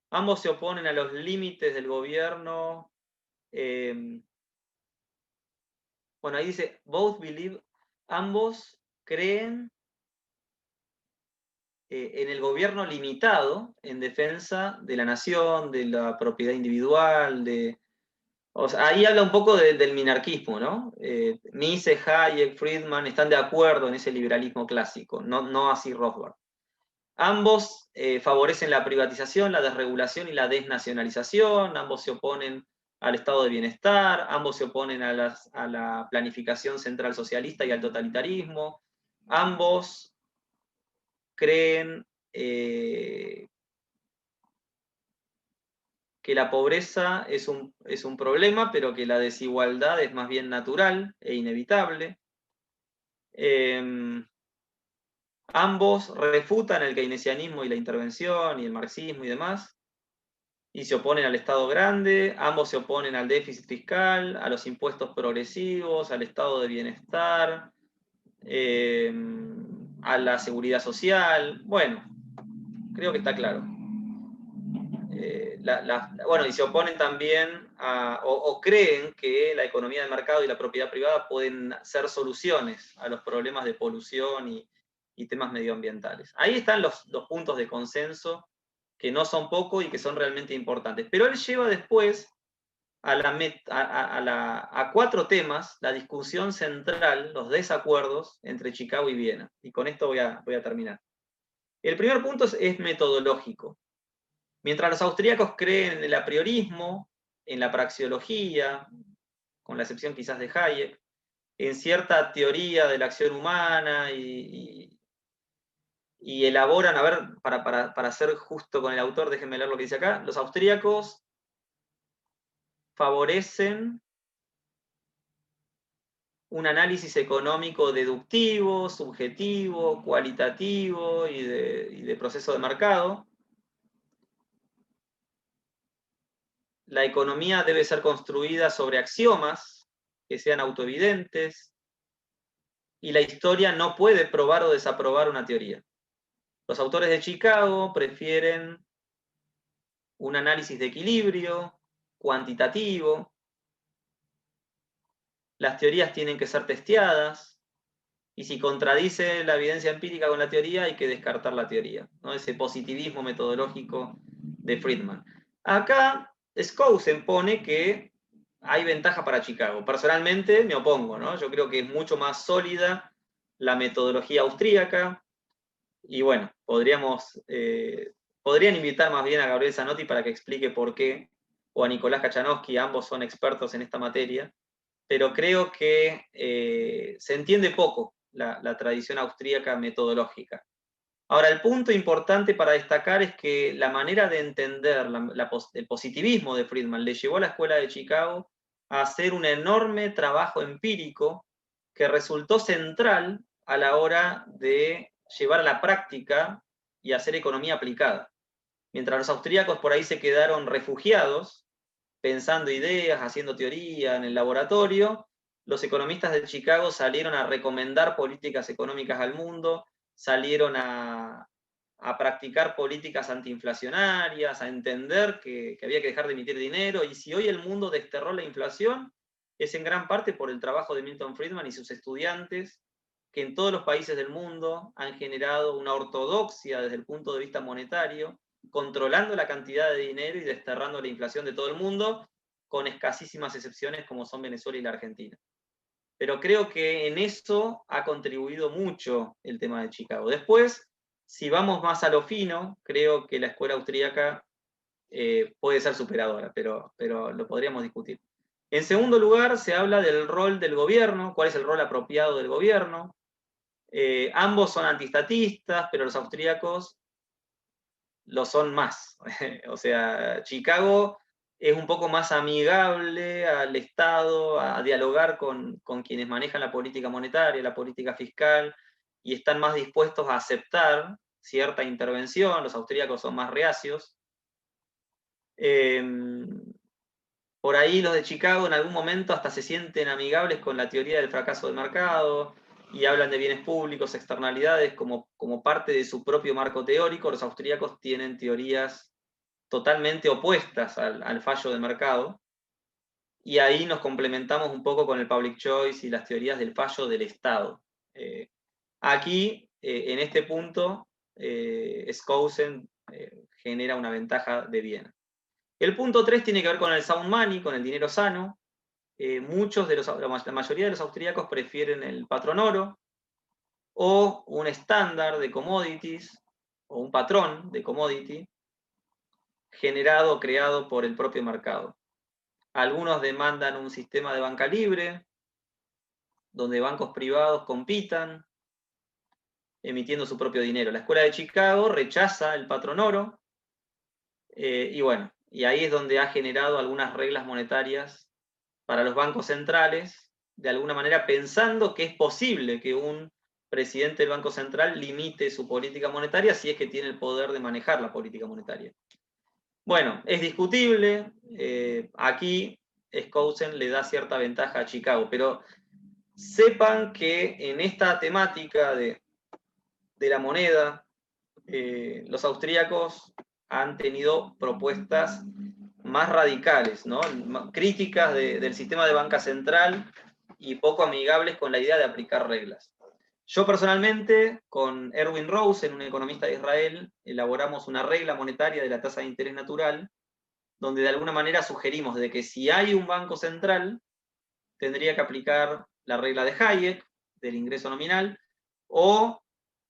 Ambos se oponen a los límites del gobierno. Bueno, ahí dice, both believe, ambos creen en el gobierno limitado en defensa de la nación, de la propiedad individual, o sea, ahí habla un poco del minarquismo, ¿no? Mises, Hayek, Friedman están de acuerdo en ese liberalismo clásico, no así Rothbard. Ambos favorecen la privatización, la desregulación y la desnacionalización, ambos se oponen al estado de bienestar, ambos se oponen a la planificación central socialista y al totalitarismo, ambos creen que la pobreza es un problema, pero que la desigualdad es más bien natural e inevitable. Ambos refutan el keynesianismo y la intervención y el marxismo y demás, y se oponen al Estado grande, ambos se oponen al déficit fiscal, a los impuestos progresivos, al estado de bienestar, a la seguridad social. Bueno, creo que está claro. Bueno, y se oponen también o creen que la economía de mercado y la propiedad privada pueden ser soluciones a los problemas de polución y temas medioambientales. Ahí están los puntos de consenso que no son pocos y que son realmente importantes. Pero él lleva después a 4 temas la discusión central, los desacuerdos entre Chicago y Viena. Y con esto voy a terminar. El primer punto es metodológico. Mientras los austríacos creen en el apriorismo, en la praxeología, con la excepción quizás de Hayek, en cierta teoría de la acción humana y elaboran, a ver, para ser justo con el autor, déjenme leer lo que dice acá, los austríacos favorecen un análisis económico deductivo, subjetivo, cualitativo y de proceso de mercado. La economía debe ser construida sobre axiomas que sean autoevidentes y la historia no puede probar o desaprobar una teoría. Los autores de Chicago prefieren un análisis de equilibrio, cuantitativo. Las teorías tienen que ser testeadas y si contradice la evidencia empírica con la teoría hay que descartar la teoría, ¿no? Ese positivismo metodológico de Friedman. Acá Skousen pone que hay ventaja para Chicago. Personalmente me opongo, ¿no? Yo creo que es mucho más sólida la metodología austríaca y bueno, podrían invitar más bien a Gabriel Zanotti para que explique por qué, o a Nicolás Kachanowski, ambos son expertos en esta materia, pero creo que se entiende poco la tradición austríaca metodológica. Ahora, el punto importante para destacar es que la manera de entender el positivismo de Friedman le llevó a la Escuela de Chicago a hacer un enorme trabajo empírico que resultó central a la hora de llevar a la práctica y hacer economía aplicada. Mientras los austríacos por ahí se quedaron refugiados, pensando ideas, haciendo teoría en el laboratorio, los economistas de Chicago salieron a recomendar políticas económicas al mundo, salieron a practicar políticas antiinflacionarias, a entender que había que dejar de emitir dinero, y si hoy el mundo desterró la inflación, es en gran parte por el trabajo de Milton Friedman y sus estudiantes, que en todos los países del mundo han generado una ortodoxia desde el punto de vista monetario, controlando la cantidad de dinero y desterrando la inflación de todo el mundo, con escasísimas excepciones como son Venezuela y la Argentina. Pero creo que en eso ha contribuido mucho el tema de Chicago. Después, si vamos más a lo fino, creo que la escuela austríaca puede ser superadora, pero lo podríamos discutir. En segundo lugar, se habla del rol del gobierno, cuál es el rol apropiado del gobierno. Ambos son antiestatistas, pero los austríacos lo son más. O sea, Chicago es un poco más amigable al Estado, a dialogar con quienes manejan la política monetaria, la política fiscal, y están más dispuestos a aceptar cierta intervención. Los austríacos son más reacios. Por ahí los de Chicago en algún momento hasta se sienten amigables con la teoría del fracaso del mercado y hablan de bienes públicos, externalidades como parte de su propio marco teórico. Los austríacos tienen teorías totalmente opuestas al fallo del mercado y ahí nos complementamos un poco con el public choice y las teorías del fallo del Estado. Aquí, en este punto, Skousen genera una ventaja de Viena. El punto 3 tiene que ver con el sound money, con el dinero sano. La mayoría de los austríacos prefieren el patrón oro o un estándar de commodities o un patrón de commodity generado o creado por el propio mercado. Algunos demandan un sistema de banca libre, donde bancos privados compitan, emitiendo su propio dinero. La Escuela de Chicago rechaza el patrón oro, y bueno, y ahí es donde ha generado algunas reglas monetarias para los bancos centrales, de alguna manera pensando que es posible que un presidente del Banco Central limite su política monetaria si es que tiene el poder de manejar la política monetaria. Bueno, es discutible, aquí Skousen le da cierta ventaja a Chicago, pero sepan que en esta temática de la moneda, los austríacos han tenido propuestas más radicales, ¿no? Críticas del sistema de banca central y poco amigables con la idea de aplicar reglas. Yo personalmente, con Erwin Rosen, un economista de Israel, elaboramos una regla monetaria de la tasa de interés natural, donde de alguna manera sugerimos de que si hay un banco central, tendría que aplicar la regla de Hayek, del ingreso nominal, o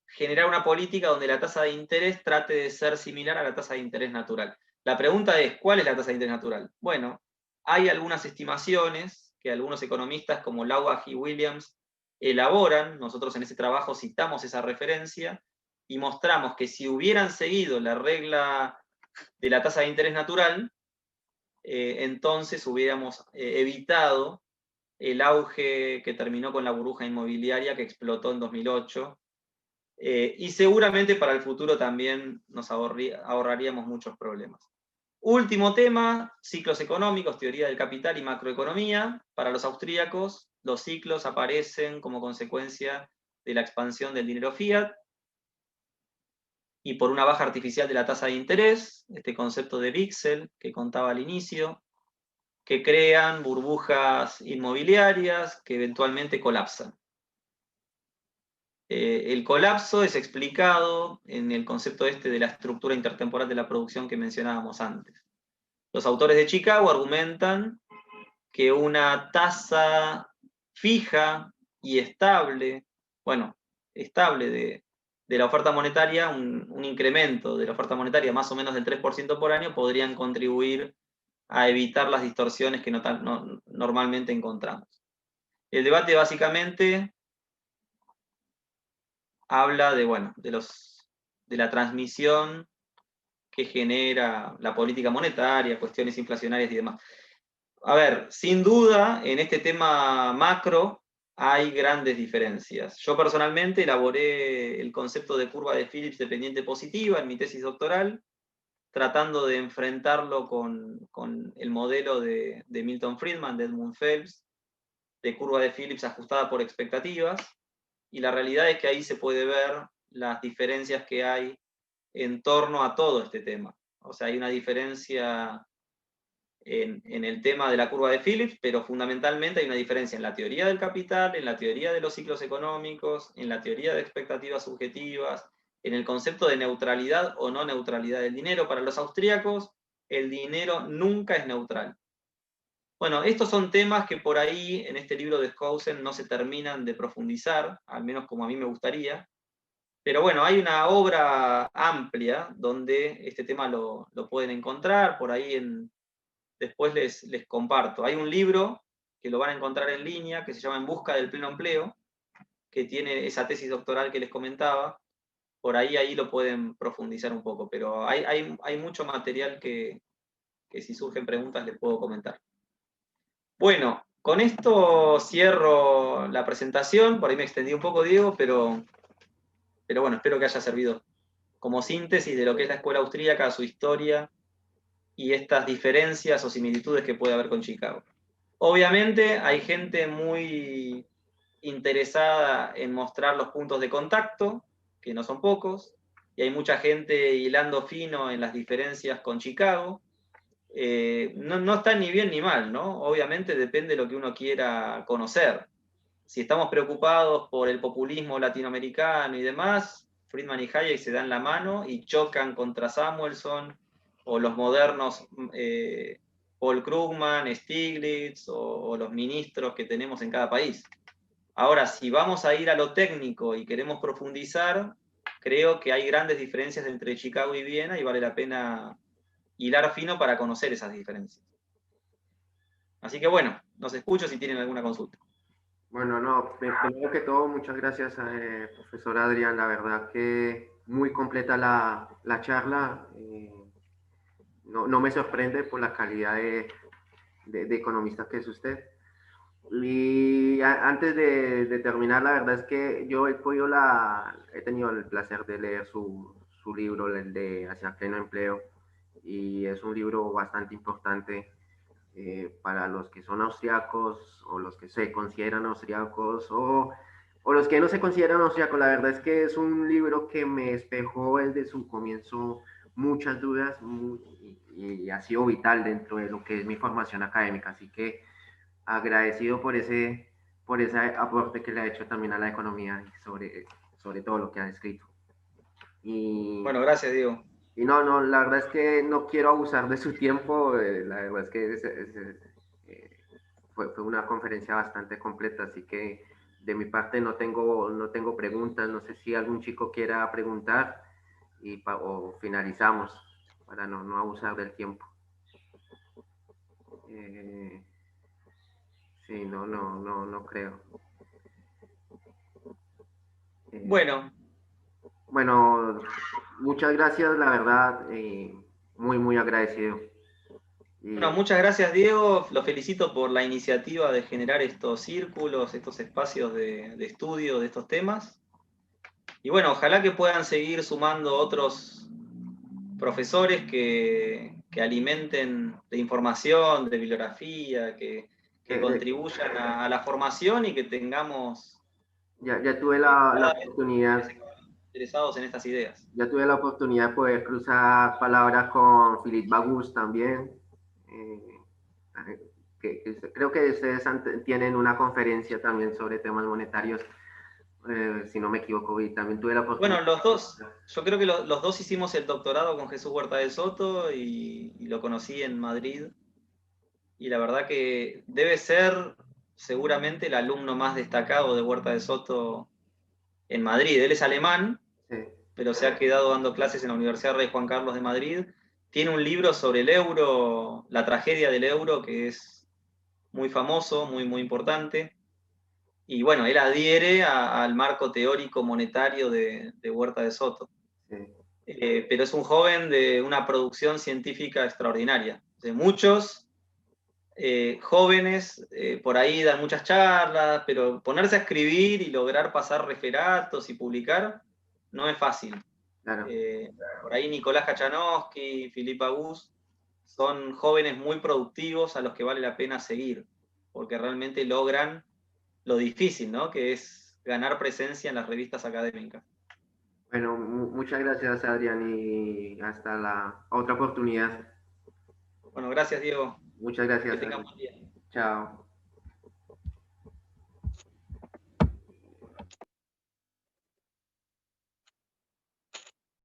generar una política donde la tasa de interés trate de ser similar a la tasa de interés natural. La pregunta es, ¿cuál es la tasa de interés natural? Bueno, hay algunas estimaciones que algunos economistas como Laubach y Williams elaboran, nosotros en ese trabajo citamos esa referencia y mostramos que si hubieran seguido la regla de la tasa de interés natural, entonces hubiéramos evitado el auge que terminó con la burbuja inmobiliaria que explotó en 2008, y seguramente para el futuro también nos ahorraríamos muchos problemas. Último tema, ciclos económicos, teoría del capital y macroeconomía. Para los austríacos, los ciclos aparecen como consecuencia de la expansión del dinero fiat y por una baja artificial de la tasa de interés, este concepto de Bixel que contaba al inicio, que crean burbujas inmobiliarias que eventualmente colapsan. El colapso es explicado en el concepto este de la estructura intertemporal de la producción que mencionábamos antes. Los autores de Chicago argumentan que una tasa fija y estable, bueno, estable de la oferta monetaria, un incremento de la oferta monetaria más o menos del 3% por año, podrían contribuir a evitar las distorsiones que normalmente encontramos. El debate básicamente habla de, bueno, de la transmisión que genera la política monetaria, cuestiones inflacionarias y demás. A ver, sin duda, en este tema macro hay grandes diferencias. Yo personalmente elaboré el concepto de curva de Phillips dependiente positiva en mi tesis doctoral, tratando de enfrentarlo con el modelo de Milton Friedman, de Edmund Phelps, de curva de Phillips ajustada por expectativas, y la realidad es que ahí se puede ver las diferencias que hay en torno a todo este tema. O sea, hay una diferencia en el tema de la curva de Phillips, pero fundamentalmente hay una diferencia en la teoría del capital, en la teoría de los ciclos económicos, en la teoría de expectativas subjetivas, en el concepto de neutralidad o no neutralidad del dinero. Para los austríacos, el dinero nunca es neutral. Bueno, estos son temas que por ahí en este libro de Skousen no se terminan de profundizar, al menos como a mí me gustaría. Pero bueno, hay una obra amplia donde este tema lo pueden encontrar, por ahí después les comparto. Hay un libro que lo van a encontrar en línea que se llama En busca del pleno empleo, que tiene esa tesis doctoral que les comentaba. Por ahí lo pueden profundizar un poco, pero hay mucho material que si surgen preguntas les puedo comentar. Bueno, con esto cierro la presentación, por ahí me extendí un poco, Diego, pero bueno, espero que haya servido como síntesis de lo que es la escuela austríaca, su historia y estas diferencias o similitudes que puede haber con Chicago. Obviamente hay gente muy interesada en mostrar los puntos de contacto, que no son pocos, y hay mucha gente hilando fino en las diferencias con Chicago. No está ni bien ni mal, ¿no? Obviamente depende de lo que uno quiera conocer. Si estamos preocupados por el populismo latinoamericano y demás, Friedman y Hayek se dan la mano y chocan contra Samuelson o los modernos Paul Krugman, Stiglitz o los ministros que tenemos en cada país. Ahora, si vamos a ir a lo técnico y queremos profundizar, creo que hay grandes diferencias entre Chicago y Viena y vale la pena hilar fino para conocer esas diferencias. Así que bueno, los escucho si tienen alguna consulta. Bueno, no, primero que todo, muchas gracias, profesor Adrián. La verdad que muy completa la charla. No me sorprende por la calidad de economista que es usted. Y antes de terminar, la verdad es que yo he tenido el placer de leer su libro, el de Hacia Pleno Empleo, y es un libro bastante importante para los que son austriacos o los que se consideran austriacos o los que no se consideran austriacos. La verdad es que es un libro que me despejó desde su comienzo muchas dudas y ha sido vital dentro de lo que es mi formación académica. Así que agradecido por por ese aporte que le ha hecho también a la economía sobre todo lo que ha escrito. Y, Bueno, gracias, Diego. y no, la verdad es que no quiero abusar de su tiempo, la verdad es que fue una conferencia bastante completa, así que de mi parte no tengo preguntas, no sé si algún chico quiera preguntar o finalizamos para no abusar del tiempo. Sí, no creo. Bueno, Bueno, muchas gracias, la verdad, muy agradecido. bueno, Y muchas gracias, Diego. Lo felicito por la iniciativa de generar estos círculos, estos espacios de estudio de estos temas. Y bueno, ojalá que puedan seguir sumando otros profesores que alimenten de información, de bibliografía, que contribuyan a la formación y que tengamos ya tuve la cada vez oportunidad, interesados en estas ideas. ya tuve la oportunidad de poder cruzar palabras con Philippe Bagus también. eh, Creo que ustedes tienen una conferencia también sobre temas monetarios, si no me equivoco, y también tuve la Bueno, oportunidad. los dos, yo creo que los dos hicimos el doctorado con Jesús Huerta de Soto y lo conocí en Madrid. Y la verdad que debe ser seguramente el alumno más destacado de Huerta de Soto en Madrid. Él es alemán, Sí, pero se ha quedado dando clases en la Universidad Rey Juan Carlos de Madrid. Tiene un libro sobre el euro, la tragedia del euro, que es muy famoso, muy importante. Y bueno, él adhiere al marco teórico monetario de Huerta de Soto. sí. Pero es un joven de una producción científica extraordinaria. De muchos jóvenes por ahí dan muchas charlas, pero ponerse a escribir y lograr pasar referatos y publicar no es fácil. Claro. Por ahí Nicolás Kachanowski, Philippe Agus, son jóvenes muy productivos a los que vale la pena seguir, porque realmente logran lo difícil, ¿no? Que es ganar presencia en las revistas académicas. Bueno, muchas gracias, Adrián, y hasta la otra oportunidad. Bueno, gracias, Diego. Muchas Que gracias, tengan Adrián. buen día. Chao.